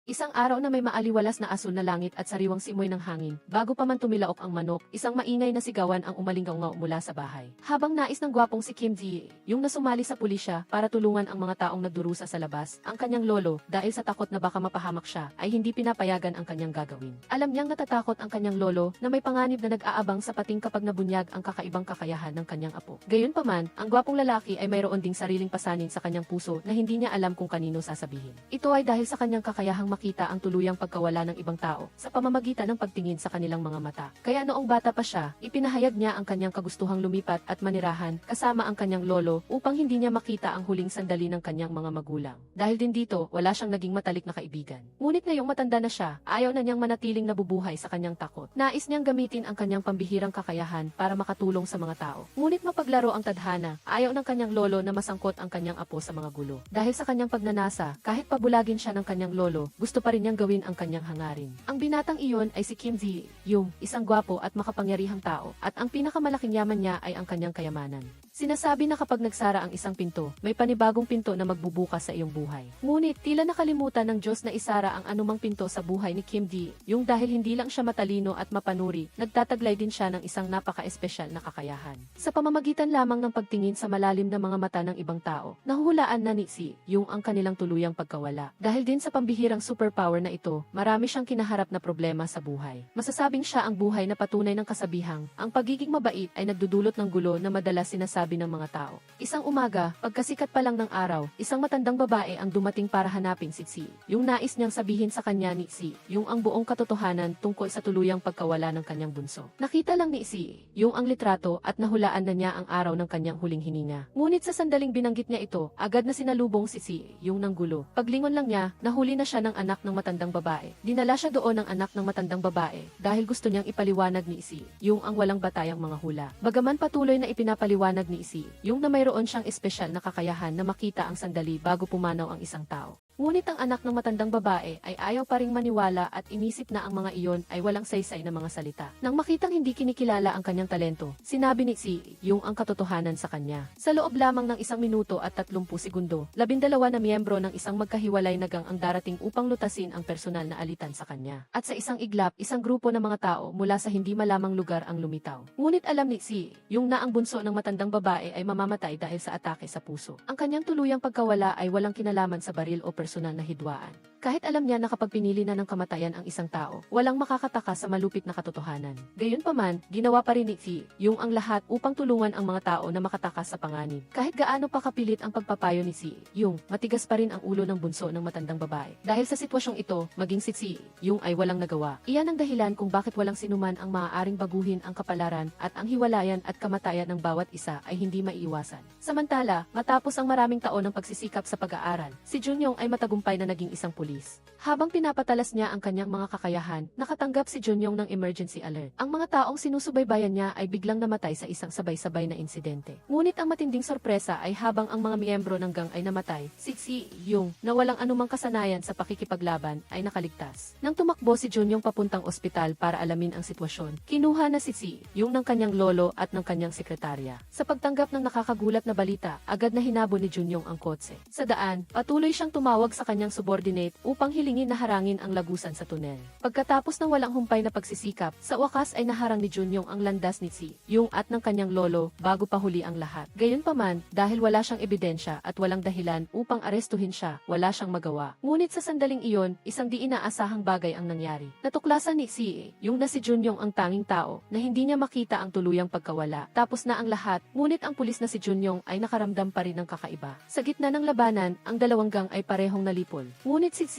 Isang araw na may maaliwalas na asul na langit at sariwang simoy ng hangin. Bago pa man tumilaok ang manok, isang maingay na sigawan ang umalingaw mula sa bahay. Habang nais ng gwapong si Kim Ji, yung nasumali sa pulisya para tulungan ang mga taong nagdurusa sa labas, ang kanyang lolo, dahil sa takot na baka mapahamak siya, ay hindi pinapayagan ang kanyang gagawin. Alam niyang natatakot ang kanyang lolo na may panganib na nag-aabang sa pating kapag nabunyag ang kakaibang kakayahan ng kanyang apo. Gayunpaman, ang gwapong lalaki ay mayroon ding sariling pasanin sa kanyang puso na hindi niya alam kung kanino sasabihin. Ito ay dahil sa kanyang kakayahang makita ang tuluyang pagkawala ng ibang tao sa pamamagitan ng pagtingin sa kanilang mga mata. Kaya noong bata pa siya, ipinahayag niya ang kanyang kagustuhang lumipat at manirahan kasama ang kanyang lolo upang hindi niya makita ang huling sandali ng kanyang mga magulang. Dahil din dito, wala siyang naging matalik na kaibigan. Ngunit ngayong matanda na siya, ayaw na niyang manatiling nabubuhay sa kanyang takot. Nais niyang gamitin ang kanyang pambihirang kakayahan para makatulong sa mga tao. Ngunit mapaglaro ang tadhana, ayaw ng kanyang lolo na masangkot ang kanyang apo sa mga gulo. Dahil sa kanyang pagnanasa, kahit pabulagin siya ng kanyang lolo, gusto pa rin niyang gawin ang kanyang hangarin. Ang binatang iyon ay si Kim Ji, yung isang gwapo at makapangyarihang tao, at ang pinakamalaking yaman niya ay ang kanyang kayamanan. Sinasabi na kapag nagsara ang isang pinto, may panibagong pinto na magbubukas sa iyong buhay. Ngunit tila nakalimutan ng Diyos na isara ang anumang pinto sa buhay ni Kim Ji, yung dahil hindi lang siya matalino at mapanuri, nagtataglay din siya ng isang napaka-espesyal na kakayahan. Sa pamamagitan lamang ng pagtingin sa malalim na mga mata ng ibang tao, nahuhulaan na ni Si, yung ang kanilang tuluyang pagkawala. Dahil din sa pambihirang superpower na ito, marami siyang kinaharap na problema sa buhay. Masasabing siya ang buhay na patunay ng kasabihang, ang pagiging mabait ay nagdudulot ng gulo na madalas sinasabi ng mga tao. Isang umaga, pagkasikat pa lang ng araw, isang matandang babae ang dumating para hanapin si Si. Yung nais niyang sabihin sa kanya ni Si, yung ang buong katotohanan tungkol sa tuluyang pagkawala ng kanyang bunso. Nakita lang ni Si, yung ang litrato at nahulaan na niya ang araw ng kanyang huling hininga. Ngunit sa sandaling binanggit niya ito, agad na sinalubong si Si, yung nanggulo. Paglingon lang niya, nahuli na siya ng anak ng matandang babae. Dinala siya doon ng anak ng matandang babae dahil gusto niyang ipaliwanag ni Si, yung ang walang batayang mga hula. Bagaman patuloy na ipinapaliwanag ni Si, yung na mayroon siyang espesyal na kakayahan na makita ang sandali bago pumanaw ang isang tao. Ngunit ang anak ng matandang babae ay ayaw pa ring maniwala at inisip na ang mga iyon ay walang saysay na mga salita. Nang makitang hindi kinikilala ang kanyang talento, sinabi ni Si, yung ang katotohanan sa kanya. Sa loob lamang ng 1 minuto at 30 segundo, 12 na miyembro ng isang magkahiwalay na gang ang darating upang lutasin ang personal na alitan sa kanya. At sa isang iglap, isang grupo ng mga tao mula sa hindi malamang lugar ang lumitaw. Ngunit alam ni Si, yung na ang bunso ng matandang babae ay mamamatay dahil sa atake sa puso. Ang kanyang tuluyang pagkawala ay walang kinalaman sa baril o personal na hidwaan. Kahit alam niya na kapag pinili na ng kamatayan ang isang tao, walang makakataka sa malupit na katotohanan. Gayunpaman, ginawa pa rin ni Si, yung ang lahat upang tulungan ang mga tao na makatakas sa panganib. Kahit gaano pa kapilit ang pagpapayo ni Si, yung matigas pa rin ang ulo ng bunso ng matandang babae. Dahil sa sitwasyong ito, maging si Si, yung ay walang nagawa. Iyan ang dahilan kung bakit walang sinuman ang maaaring baguhin ang kapalaran at ang hiwalayan at kamatayan ng bawat isa ay hindi maiiwasan. Samantala, matapos ang maraming taon ng pagsisikap sa pag-aaral, si Junyong ay matagumpay na naging isang pulis. Habang pinapatalas niya ang kanyang mga kakayahan, nakatanggap si Junyong ng emergency alert. Ang mga taong sinusubaybayan niya ay biglang namatay sa isang sabay-sabay na insidente. Ngunit ang matinding sorpresa ay habang ang mga miyembro ng gang ay namatay, si Yung, na walang anumang kasanayan sa pakikipaglaban, ay nakaligtas. Nang tumakbo si Junyong papuntang ospital para alamin ang sitwasyon, kinuha na si Yung ng kanyang lolo at ng kanyang sekretarya. Sa pagtanggap ng nakakagulat na balita, agad na hinabol ni Junyong ang kotse. Sa daan, patuloy siyang tumawag sa kanyang subordinate upang hilingin na harangin ang lagusan sa tunel. Pagkatapos ng walang humpay na pagsisikap, sa wakas ay naharang ni Junyong ang landas ni Yung at ng kanyang lolo bago pa huli ang lahat. Gayunpaman, dahil wala siyang ebidensya at walang dahilan upang arestuhin siya, wala siyang magawa. Ngunit sa sandaling iyon, isang di inaasahang bagay ang nangyari. Natuklasan ni Yung na si Junyong ang tanging tao na hindi niya makita ang tuluyang pagkawala. Tapos na ang lahat, ngunit ang pulis na si Junyong ay nakaramdam pa rin ng kakaiba. Sa gitna ng labanan, ang dalawang gang ay parehong nalipol. Ngunit si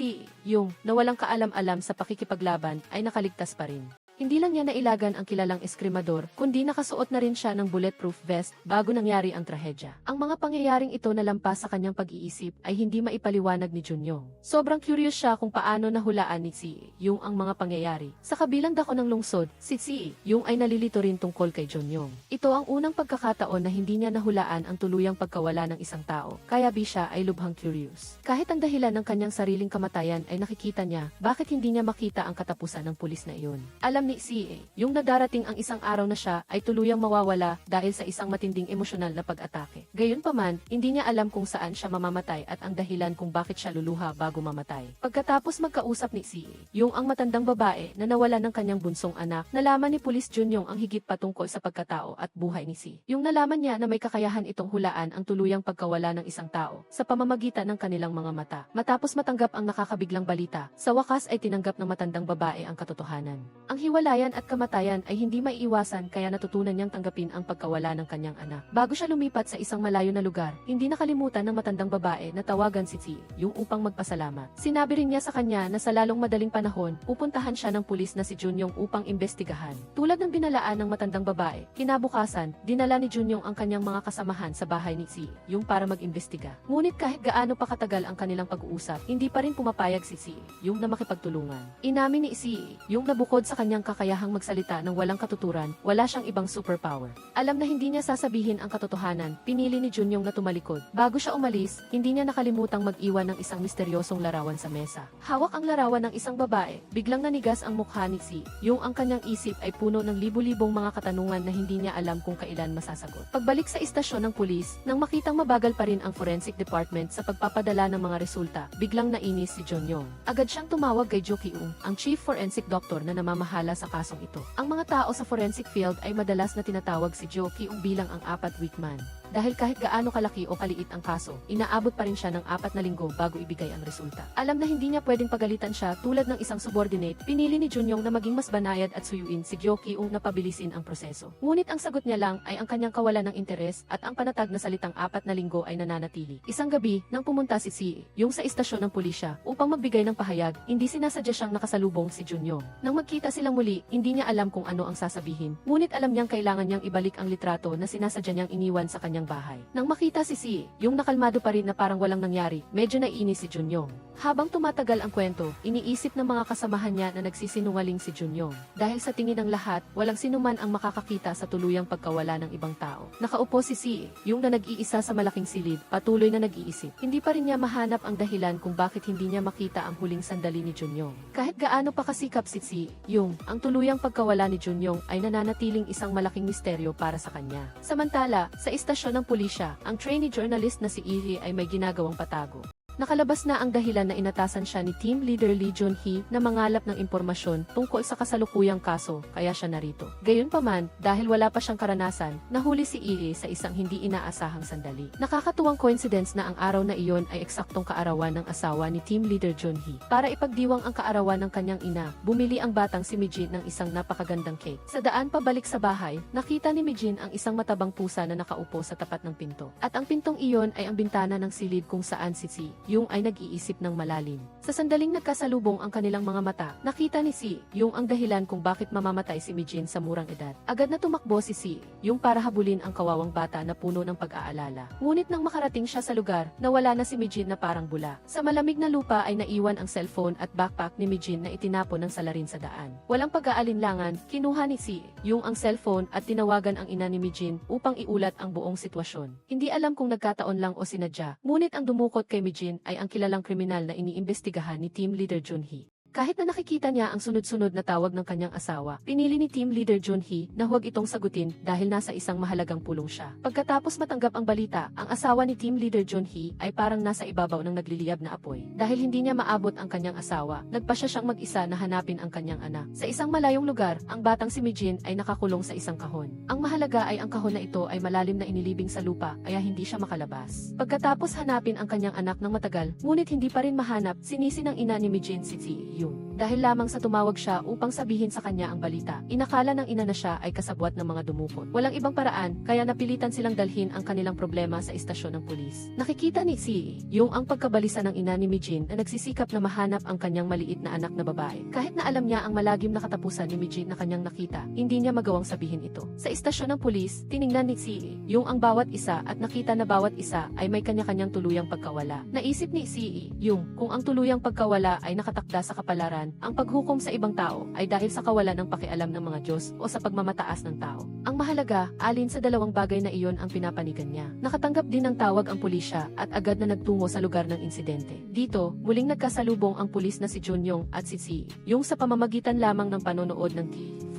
Yung, na walang kaalam-alam sa pakikipaglaban, ay nakaligtas pa rin. Hindi lang niya nailagan ang kilalang eskrimador, kundi nakasuot na rin siya ng bulletproof vest bago nangyari ang trahedya. Ang mga pangyayaring ito na lampas sa kanyang pag-iisip ay hindi maipaliwanag ni Junyong. Sobrang curious siya kung paano nahulaan ni Yung ang mga pangyayari. Sa kabilang dako ng lungsod, si Yung ay nalilito rin tungkol kay Junyong. Ito ang unang pagkakataon na hindi niya nahulaan ang tuluyang pagkawala ng isang tao, kaya siya ay lubhang curious. Kahit ang dahilan ng kanyang sariling kamatayan ay nakikita niya, bakit hindi niya makita ang katapusan ng pulis na iyon. Alam ni Si yung nadarating ang isang araw na siya ay tuluyang mawawala dahil sa isang matinding emosyonal na pag-atake. Gayunpaman, hindi niya alam kung saan siya mamamatay at ang dahilan kung bakit siya luluha bago mamatay. Pagkatapos magkausap ni Si yung ang matandang babae na nawala ng kanyang bunsong anak, nalaman ni Pulis Junyong ang higit patungkol sa pagkatao at buhay ni Si. Yung nalaman niya na may kakayahan itong hulaan ang tuluyang pagkawala ng isang tao sa pamamagitan ng kanilang mga mata. Matapos matanggap ang nakakabiglang balita, sa wakas ay tinanggap ng matandang babae ang katotohanan. Ang hiwalayan at kamatayan ay hindi maiiwasan kaya natutunan niyang tanggapin ang pagkawala ng kanyang anak. Bago siya lumipat sa isang malayo na lugar, hindi nakalimutan ng matandang babae na tawagan si Si yung upang magpasalamat. Sinabi rin niya sa kanya na sa lalong madaling panahon, pupuntahan siya ng pulis na si Junyong upang imbestigahan. Tulad ng binalaan ng matandang babae, kinabukasan, dinala ni Junyong ang kanyang mga kasamahan sa bahay ni Si yung para mag-imbestiga. Ngunit kahit gaano pa katagal ang kanilang pag-uusap, hindi pa rin pumapayag si Si yung na makipagtulungan. Inamin ni Si yung nabukod sa kanyang kakayahang magsalita ng walang katuturan, wala siyang ibang superpower. Alam na hindi niya sasabihin ang katotohanan, pinili ni Junyong na tumalikod. Bago siya umalis, hindi niya nakalimutang mag-iwan ng isang misteryosong larawan sa mesa. Hawak ang larawan ng isang babae, biglang nanigas ang mukha ni Si yung ang kanyang isip ay puno ng libu-libong mga katanungan na hindi niya alam kung kailan masasagot. Pagbalik sa istasyon ng pulis, nang makitang mabagal pa rin ang forensic department sa pagpapadala ng mga resulta, biglang nainis si Junyong. Agad siyang tumawag kay Jo Ki-ung, ang chief forensic doctor na namamahala sa kasong ito. Ang mga tao sa forensic field ay madalas na tinatawag si Jo Ki-ung bilang ang apat-week man. Dahil kahit gaano kalaki o kaliit ang kaso, inaabot pa rin siya ng 4 na linggo bago ibigay ang resulta. Alam na hindi niya pwedeng pagalitan siya tulad ng isang subordinate, pinili ni Junyong na maging mas banayad at suyuin si Jo Ki-ung na pabilisin ang proseso. Ngunit ang sagot niya lang ay ang kanyang kawalan ng interes at ang panatag na salitang 4 na linggo ay nananatili. Isang gabi, nang pumunta si Si yung sa istasyon ng pulisya upang magbigay ng pahayag, hindi sinasadya siyang nakasalubong si Junyong. Nang magkita silang muli, hindi niya alam kung ano ang sasabihin, ngunit alam niyang kailangan niyang ibalik ang litrato na sinasadya niyang iniwan sa kanyang bahay. Nang makita si Si, yung nakalmado pa rin na parang walang nangyari, medyo naiinis si Junyong. Habang tumatagal ang kwento, iniisip ng mga kasamahan niya na nagsisinungaling si Junyong. Dahil sa tingin ng lahat, walang sinuman ang makakakita sa tuluyang pagkawala ng ibang tao. Nakaupo si Si, yung na nag-iisa sa malaking silid, patuloy na nag-iisip. Hindi pa rin niya mahanap ang dahilan kung bakit hindi niya makita ang huling sandali ni Junyong. Kahit gaano pa kasikap si Si, yung ang tuluyang pagkawala ni Junyong ay nananatiling isang malaking misteryo para sa kanya. Samantala, sa istasyon ng pulisya, ang trainee journalist na si Iri ay may ginagawang patago. Nakalabas na ang dahilan na inatasan siya ni Team Leader Lee Jun-hee na mangalap ng impormasyon tungkol sa kasalukuyang kaso, kaya siya narito. Gayunpaman, dahil wala pa siyang karanasan, nahuli si Iri sa isang hindi inaasahang sandali. Nakakatuwang coincidence na ang araw na iyon ay eksaktong kaarawan ng asawa ni Team Leader Jun-hee. Para ipagdiwang ang kaarawan ng kanyang ina, bumili ang batang si Mijin ng isang napakagandang cake. Sa daan pabalik sa bahay, nakita ni Mijin ang isang matabang pusa na nakaupo sa tapat ng pinto. At ang pintong iyon ay ang bintana ng silid kung saan si Si yung ay nag-iisip ng malalim. Sa sandaling nagkasalubong ang kanilang mga mata, nakita ni Si yung ang dahilan kung bakit mamamatay si Mijin sa murang edad. Agad na tumakbo si Si yung para habulin ang kawawang bata na puno ng pag-aalala. Ngunit nang makarating siya sa lugar, nawala na si Mijin na parang bula. Sa malamig na lupa ay naiwan ang cellphone at backpack ni Mijin na itinapon ng salarin sa daan. Walang pag-aalinlangan, kinuha ni Si yung ang cellphone at tinawagan ang ina ni Mijin upang iulat ang buong sitwasyon. Hindi alam kung nagkataon lang o sinadya, ngunit ang dumukot kay Mijin ay ang kilalang kriminal na iniimbestigahan ni Team Leader Jun-hee. Kahit na nakikita niya ang sunod-sunod na tawag ng kanyang asawa, pinili ni Team Leader Jun-hee na huwag itong sagutin dahil nasa isang mahalagang pulong siya. Pagkatapos matanggap ang balita, ang asawa ni Team Leader Jun-hee ay parang nasa ibabaw ng nagliliyab na apoy. Dahil hindi niya maabot ang kanyang asawa, nagpasya siyang mag-isa na hanapin ang kanyang anak. Sa isang malayong lugar, ang batang si Mijin ay nakakulong sa isang kahon. Ang mahalaga ay ang kahon na ito ay malalim na inilibing sa lupa, kaya hindi siya makalabas. Pagkatapos hanapin ang kanyang anak ng matagal, ngunit hindi pa rin mahanap, sinisi ng ina ni Mijin si Yung. Dahil lamang sa tumawag siya upang sabihin sa kanya ang balita, inakala ng ina na siya ay kasabwat ng mga dumukot. Walang ibang paraan, kaya napilitan silang dalhin ang kanilang problema sa istasyon ng pulis. Nakikita ni Si yung ang pagkabalisa ng ina ni Mijin na nagsisikap na mahanap ang kanyang maliit na anak na babae. Kahit na alam niya ang malagim na katapusan ni Mijin na kanyang nakita, hindi niya magawang sabihin ito. Sa istasyon ng pulis, tiningnan ni Si yung ang bawat isa at nakita na bawat isa ay may kanya-kanyang tuluyang pagkawala. Naisip ni Si yung kung ang tuluyang pagkawala ay nakatakda sa kapatid kapalaran, ang paghukom sa ibang tao ay dahil sa kawalan ng pakialam ng mga Diyos o sa pagmamataas ng tao. Ang mahalaga, alin sa dalawang bagay na iyon ang pinapanigan niya. Nakatanggap din ng tawag ang pulisya at agad na nagtungo sa lugar ng insidente. Dito, muling nagkasalubong ang pulis na si Junyong at si Si, yung sa pamamagitan lamang ng panonood ng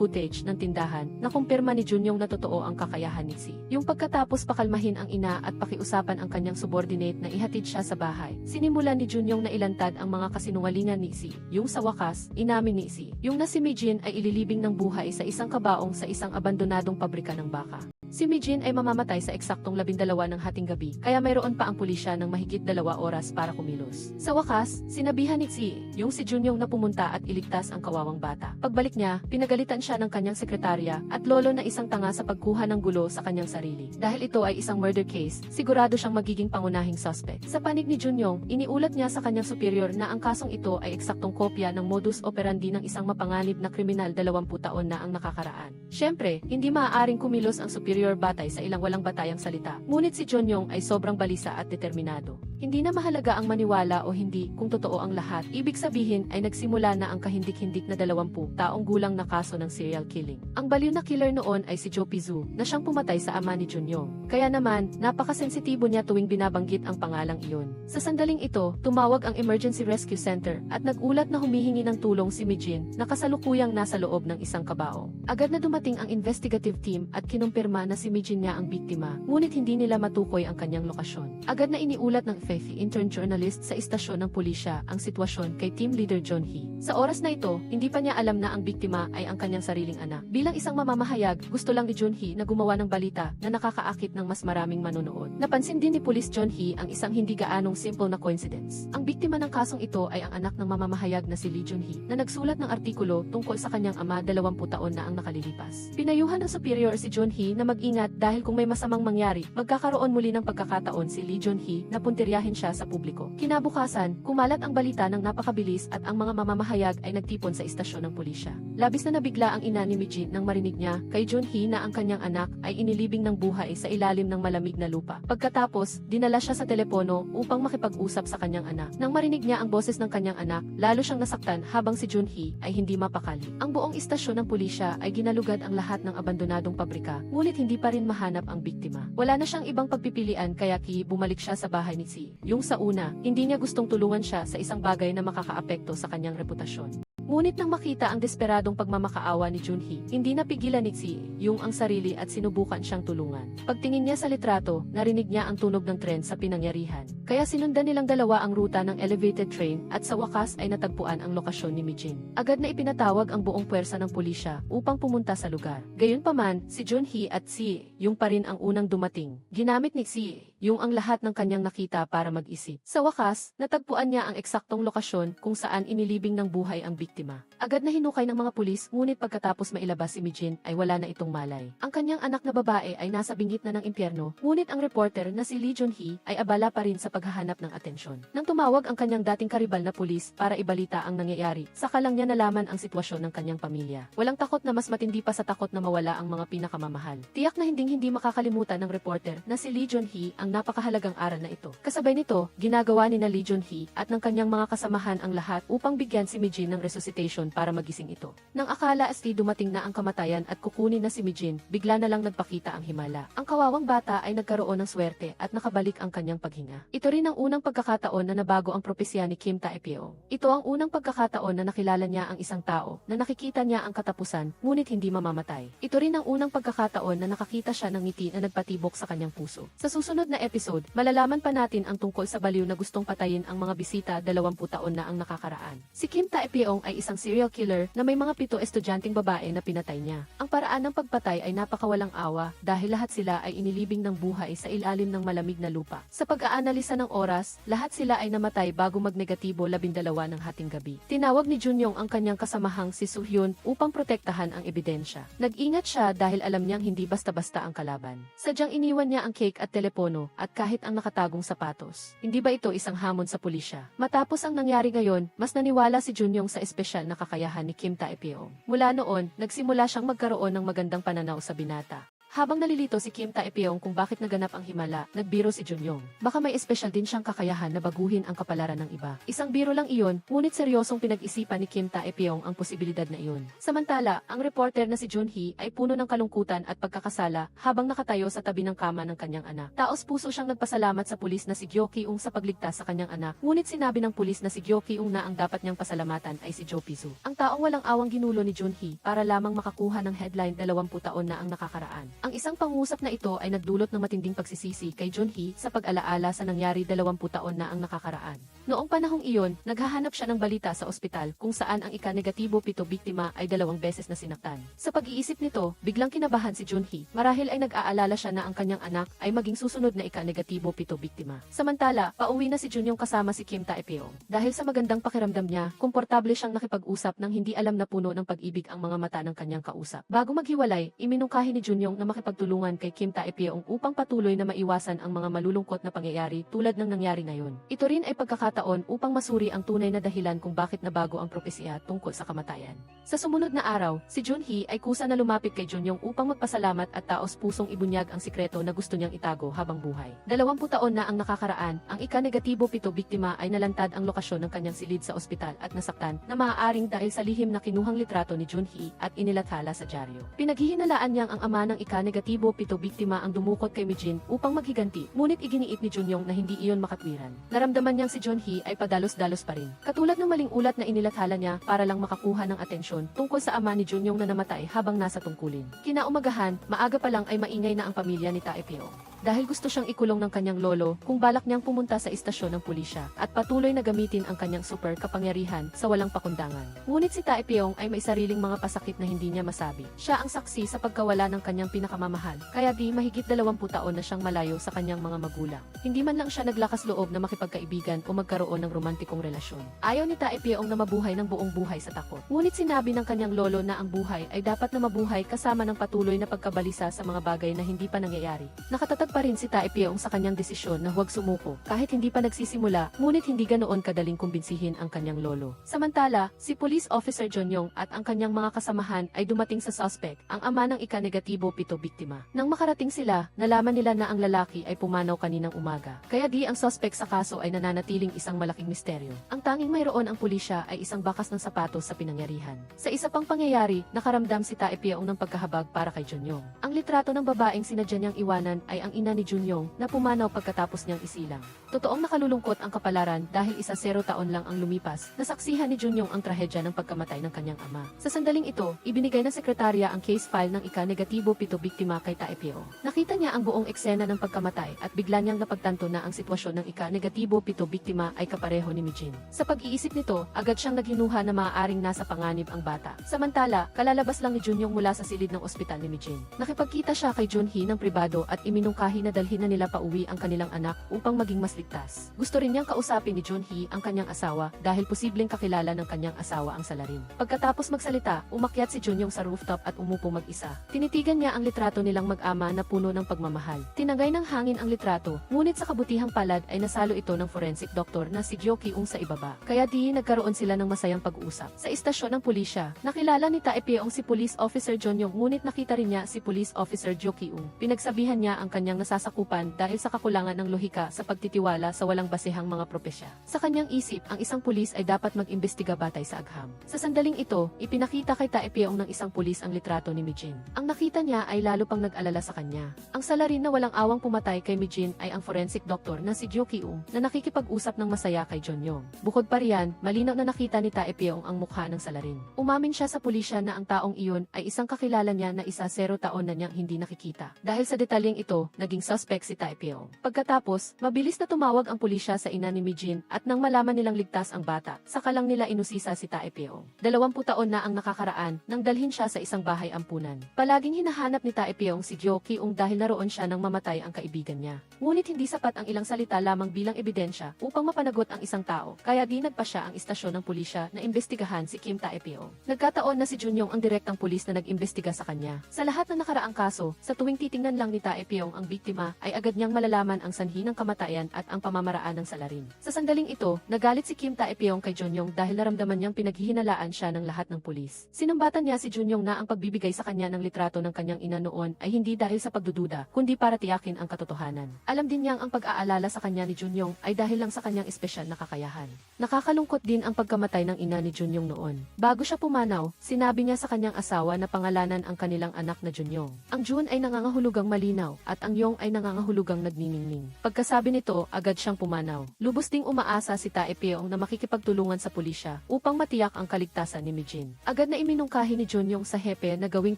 footage ng tindahan, nakumpirma ni Junyong na totoo ang kakayahan ni Si. Yung pagkatapos pakalmahin ang ina at pakiusapan ang kanyang subordinate na ihatid siya sa bahay, sinimulan ni Junyong na ilantad ang mga kasinungalingan ni Si. Yung sa wakas, inamin ni Si, yung na si Mijin ay ililibing ng buhay sa isang kabaong sa isang abandonadong pabrika ng baka. Si Mijin ay mamamatay sa eksaktong 12 ng hating gabi, kaya mayroon pa ang pulisya ng mahigit 2 oras para kumilos. Sa wakas, sinabihan ni Si, yung si Junyong na pumunta at iligtas ang kawawang bata. Pagbalik niya, pinagalitan siya ng kanyang sekretarya at lolo na isang tanga sa pagkuha ng gulo sa kanyang sarili. Dahil ito ay isang murder case, sigurado siyang magiging pangunahing suspect. Sa panig ni Junyong, iniulat niya sa kanyang superior na ang kasong ito ay eksaktong kopya ng modus operandi ng isang mapanganib na kriminal 20 taon na ang nakakaraan. Siyempre, hindi maaaring kumilos ang superior batay sa ilang walang batayang salita. Ngunit si Junyong ay sobrang balisa at determinado. Hindi na mahalaga ang maniwala o hindi kung totoo ang lahat. Ibig sabihin ay nagsimula na ang kahindik-hindik na 20 taong gulang na kaso ng serial killing. Ang baliw na killer noon ay si Jo Pizu na siyang pumatay sa ama ni Junyong. Kaya naman, napakasensitibo niya tuwing binabanggit ang pangalang iyon. Sa sandaling ito, tumawag ang Emergency Rescue Center at nagulat na humihingi ng tulong si Mijin na kasalukuyang nasa loob ng isang kabaong. Agad na dumating ang investigative team at kinumpirma na si Mijin niya ang biktima, ngunit hindi nila matukoy ang kanyang lokasyon. Agad na iniulat ng FEFI intern journalist sa istasyon ng pulisya ang sitwasyon kay team leader John Hee. Sa oras na ito, hindi pa niya alam na ang biktima ay ang kanyang sariling anak. Bilang isang mamamahayag, gusto lang ni John Hee na gumawa ng balita na nakakaakit ng mas maraming manonood. Napansin din ni Police John Hee ang isang hindi gaanong simple na coincidence. Ang biktima ng kasong ito ay ang anak ng mamamahayag na si Lee Jun Hee na nagsulat ng artikulo tungkol sa kanyang ama 20 taon na ang nakalilipas. Pinayuhan ng superior si John Hee na mag-ingat dahil kung may masamang mangyari, magkakaroon muli ng pagkakataon si Lee Jun Hee na puntiryahin siya sa publiko. Kinabukasan, kumalat ang balita ng napakabilis at ang mga mamamahayag ay nagtipon sa istasyon ng pulisya. Labis na nabigla ang ina ni Mijin nang marinig niya kay Jun Hee na ang kanyang anak ay inilibing ng buhay sa ilalim ng malamig na lupa. Pagkatapos, dinala siya sa telepono upang makipag-usap sa kanyang anak. Nang marinig niya ang boses ng kanyang anak, lalo siyang nasaktan habang si Jun Hee ay hindi mapakali. Ang buong istasyon ng pulisya ay ginalugad ang lahat ng abandonadong pabrika, ngunit hindi pa rin mahanap ang biktima. Wala na siyang ibang pagpipilian kaya bumalik siya sa bahay ni Si. Yung sa una, hindi niya gustong tulungan siya sa isang bagay na makakaapekto sa kanyang reputasyon. Ngunit nang makita ang desperadong pagmamakaawa ni Jun Hee, hindi napigilan ni Si yung ang sarili at sinubukan siyang tulungan. Pagtingin niya sa litrato, narinig niya ang tunog ng tren sa pinangyarihan. Kaya sinundan nilang dalawa ang ruta ng elevated train at sa wakas ay natagpuan ang lokasyon ni Mijin. Agad na ipinatawag ang buong puwersa ng pulisya upang pumunta sa lugar. Gayunpaman, si Jun Hee at Si yung pa rin ang unang dumating. Ginamit ni Si yung ang lahat ng kanyang nakita para mag-isip. Sa wakas, natagpuan niya ang eksaktong lokasyon kung saan inilibing ng buhay ang biktima. Agad na hinukay ng mga pulis, ngunit pagkatapos mailabas si Mijin ay wala na itong malay. Ang kanyang anak na babae ay nasa bingit na ng impyerno, ngunit ang reporter na si Lee Jun Hee ay abala pa rin sa paghahanap ng atensyon. Nang tumawag ang kanyang dating karibal na pulis para ibalita ang nangyayari, saka lang niya nalaman ang sitwasyon ng kanyang pamilya. Walang takot na mas matindi pa sa takot na mawala ang mga pinakamamahal. Tiyak na hindi makakalimutan ng reporter na si Lee Jun Hee ang napakahalagang aral na ito. Kasabay nito, ginagawa ni Lee Jun Hee at ng kanyang mga kasamahan ang lahat upang bigyan si Mijin ng resuscitation para magising ito. Nang akala asli dumating na ang kamatayan at kukunin na si Mijin, bigla na lang nagpakita ang himala. Ang kawawang bata ay nagkaroon ng swerte at nakabalik ang kanyang paghinga. Ito rin ang unang pagkakataon na nabago ang propesya ni Kim Tae-pyeong. Ito ang unang pagkakataon na nakilala niya ang isang tao na nakikita niya ang katapusan ngunit hindi mamamatay. Ito rin ang unang pagkakataon na nakakita siya ng ngiti na nagpatibok sa kanyang puso. Sa susunod na episode, malalaman pa natin ang tungkol sa baliw na gustong patayin ang mga bisita 20 taon na ang nakakaraan. Si Kim Tae-pyeong ay isang serial killer na may mga 7 estudyanteng babae na pinatay niya. Ang paraan ng pagpatay ay napakawalang awa dahil lahat sila ay inilibing ng buhay sa ilalim ng malamig na lupa. Sa pag-aanalisa ng oras, lahat sila ay namatay bago magnegatibo 12 ng hating gabi. Tinawag ni Junyong ang kanyang kasamahang si Soo-hyun upang protektahan ang ebidensya. Nag-ingat siya dahil alam niyang hindi basta-basta ang kalaban. Sadyang iniwan niya ang cake at telepono at kahit ang nakatagong sapatos. Hindi ba ito isang hamon sa pulisya? Matapos ang nangyari ngayon, mas naniwala si Junyong sa espesyal na kakayahan ni Kim Tae-pyeong. Mula noon, nagsimula siyang magkaroon ng magandang pananaw sa binata. Habang nalilito si Kim Tae-pyong kung bakit naganap ang himala, nagbiro si Junyoung. Baka may espesyal din siyang kakayahan na baguhin ang kapalaran ng iba. Isang biro lang iyon, ngunit seryosong pinag-isipan ni Kim Tae-pyong ang posibilidad na iyon. Samantala, ang reporter na si Junhee ay puno ng kalungkutan at pagkakasala habang nakatayo sa tabi ng kama ng kanyang anak. Taos puso siyang nagpasalamat sa pulis na si Gyo Ki-ung sa pagligtas sa kanyang anak, ngunit sinabi ng pulis na si Gyo Ki-ung na ang dapat niyang pasalamatan ay si Jo Pisu. Ang taong walang awang ginulo ni Junhee para lamang makakuha ng headline 20 taon na ang nakakaraan. Ang isang pangusap na ito ay nagdulot ng matinding pagsisisi kay Junhee sa pag-alaala sa nangyari 20 taon na ang nakakaraan. Noong panahong iyon, naghahanap siya ng balita sa ospital kung saan ang ika-negatibo 7 biktima ay 2 beses na sinaktan. Sa pag-iisip nito, biglang kinabahan si Junhee marahil ay nag-aalala siya na ang kanyang anak ay maging susunod na ika-negatibo 7 biktima. Samantala, pauwi na si Junyoung kasama si Kim Tae-pyong. Dahil sa magandang pakiramdam niya, komportable siyang nakipag-usap nang hindi alam na puno ng pag-ibig ang mga mata ng kanyang kausap. Bago maghiwalay, iminungkahi ni Junyoung na makipagtulungan kay Kim Tae-pyong upang patuloy na maiwasan ang mga malulungkot na pangyayari tulad ng nangyari ngayon. Ito rin ay pagkakataon upang masuri ang tunay na dahilan kung bakit nabago ang propesya tungkol sa kamatayan. Sa sumunod na araw, si Junhee ay kusa na lumapit kay Junyoung upang magpasalamat at taos-pusong ibunyag ang sikreto na gusto niyang itago habang buhay. 20 taon na ang nakakaraan, ang ika-negatibo 7 biktima ay nalantad ang lokasyon ng kanyang silid sa ospital at nasaktan na maaaring dahil sa lihim na kinuhang litrato ni Junhee at inilathala sa dyaryo. Pinaghihinalaan niyang ang ama ng ika-negatibo 7 biktima ang dumukot kay Mijin upang maghiganti, ngunit iginiit ni Junyoung na hindi iyon makatwiran. Naramdaman niyang si Junhee ay padalos-dalos pa rin. Katulad ng maling ulat na inilathala niya para lang makakuha ng atensyon tungkol sa ama ni Junyoung na namatay habang nasa tungkulin. Kinaumagahan, maaga pa lang ay maingay na ang pamilya ni Tae-pyong. Dahil gusto siyang ikulong ng kanyang lolo kung balak niyang pumunta sa istasyon ng pulisya at patuloy na gamitin ang kanyang super kapangyarihan sa walang pakundangan. Ngunit si Tae-pyong ay may sariling mga pasakit na hindi niya masabi. Siya ang saksi sa pagkawala ng kanyang pinakamamahal, kaya di mahigit 20 taon na siyang malayo sa kanyang mga magulang. Hindi man lang siya naglakas loob na makipagkaibigan o magkaroon ng romantikong relasyon. Ayaw ni Tae-pyong na mabuhay ng buong buhay sa takot. Ngunit sinabi ng kanyang lolo na ang buhay ay dapat na mabuhay kasama ng patuloy na pagkabalisa sa mga bagay na hindi pa nangyayari. Nakatatag pa rin si Tae-pyong sa kanyang desisyon na huwag sumuko kahit hindi pa nagsisimula, ngunit hindi ganoon kadaling kumbinsihin ang kanyang lolo. Samantala, si Police Officer Junyoung at ang kanyang mga kasamahan ay dumating sa suspect, ang ama ng ika-negatibo 7 biktima. Nang makarating sila, nalaman nila na ang lalaki ay pumanaw kaninang umaga. Kaya di ang suspect sa kaso ay nananatiling isang malaking misteryo. Ang tanging mayroon ang pulisya ay isang bakas ng sapatos sa pinangyarihan. Sa isa pang pangyayari, nakaramdam si Tae-pyong ng pagkahabag para kay Junyoung. Ang litrato ng babaeng sinadya niyang iwanan ay ang ina ni Junyoung na pumanaw pagkatapos niyang isilang. Totoong nakalulungkot ang kapalaran dahil 10 taon lang ang lumipas, nasaksihan ni Junyoung ang trahedya ng pagkamatay ng kanyang ama. Sa sandaling ito, ibinigay ng sekretarya ang case file ng ika-negatibo 7 biktima kay Tae-pyong. Nakita niya ang buong eksena ng pagkamatay at bigla niyang napagtanto na ang sitwasyon ng ika-negatibo 7 biktima ay kapareho ni Mijin. Sa pag-iisip nito, agad siyang naghinuha na maaaring nasa panganib ang bata. Samantala, kalalabas lang ni Junyoung mula sa silid ng ospital ni Mijin. Nakipagkita siya kay Junhee ng pribado at iminungkahi na dalhin na nila pauwi ang kanilang anak upang maging mas ligtas. Gusto rin niyang kausapin ni Junhee ang kanyang asawa dahil posibleng kakilala ng kanyang asawa ang salarin. Pagkatapos magsalita, umakyat si Junyoung sa rooftop at umupo mag-isa. Tinitigan niya ang litrato nilang mag-ama na puno ng pagmamahal. Tinagay ng hangin ang litrato, ngunit sa kabutihang palad ay nasalo ito ng forensic doctor na si Gyo Ki-ung sa ibaba. Kaya di nagkaroon sila ng masayang pag-uusap. Sa istasyon ng pulisya, nakilala ni Tae-pyong si Police Officer Junyoung, ngunit nakita rin niya si Police Officer Gyo Ki-ung. Pinagsabihan niya ang kanyang nasasakupan dahil sa kakulangan ng lohika sa pagtitiwala sa walang basehang mga propesya. Sa kanyang isip, ang isang pulis ay dapat mag-imbestiga batay sa agham. Sa sandaling ito, ipinakita kay Tae-pyong ng isang pulis ang litrato ni Mijin. Ang nakita niya ay lalo pang nag-alala sa kanya. Ang salarin na walang awang pumatay kay Mijin ay ang forensic doctor na si Gyo Ki-ung na nakikipag-usap ng masaya kay Junyoung. Bukod pa riyan, malinaw na nakita ni Tae-pyong ang mukha ng salarin. Umamin siya sa pulisya na ang taong iyon ay isang kakilala niya na 10 taon na niyang hindi nakikita. Dahil sa detalyeng ito, naging suspect si Tae-pyong. Pagkatapos, mabilis na tumawag ang pulisya sa ina ni Mijin at nang malaman nilang ligtas ang bata, saka lang nila inusisa si Tae-pyong. 20 taon na ang nakakaraan nang dalhin siya sa isang bahay ampunan. Palaging hinahanap ni Tae-pyong si Gyo Ki-ung dahil naroon siya nang mamatay ang kaibigan niya. Ngunit hindi sapat ang ilang salita lamang bilang ebidensya upang mapanagot ang isang tao, kaya ginagpa siya ang istasyon ng pulisya na imbestigahan si Kim Tae-pyong. Nagkataon na si Junyoung ang direktang pulis na nag-imbestiga sa kanya. Sa lahat ng nakaraang kaso, sa tuwing titingnan lang ni Tae-pyong ang biktima, ay agad niyang malalaman ang sanhi ng kamatayan at ang pamamaraan ng salarin. Sa sandaling ito, nagalit si Kim Tae-pyong kay Junyong dahil naramdaman niyang pinaghihinalaan siya ng lahat ng pulis. Sinumbatan niya si Junyong na ang pagbibigay sa kanya ng litrato ng kanyang ina noon ay hindi dahil sa pagdududa, kundi para tiyakin ang katotohanan. Alam din niyang ang pag-aalala sa kanya ni Junyong ay dahil lang sa kanyang espesyal na kakayahan. Nakakalungkot din ang pagkamatay ng ina ni Junyong noon. Bago siya pumanaw, sinabi niya sa kanyang asawa na pangalanan ang kanilang anak na Junyong. Ang Jun ay nangangahulugang malinaw at ang Yong ay nangangahulugang nagniningning. Pagkasabi nito, agad siyang pumanaw. Lubos ding umaasa si Tae-pyong na makikipagtulungan sa pulisya upang matiyak ang kaligtasan ni Mijin. Agad na iminungkahi ni Junyong sa hepe na gawing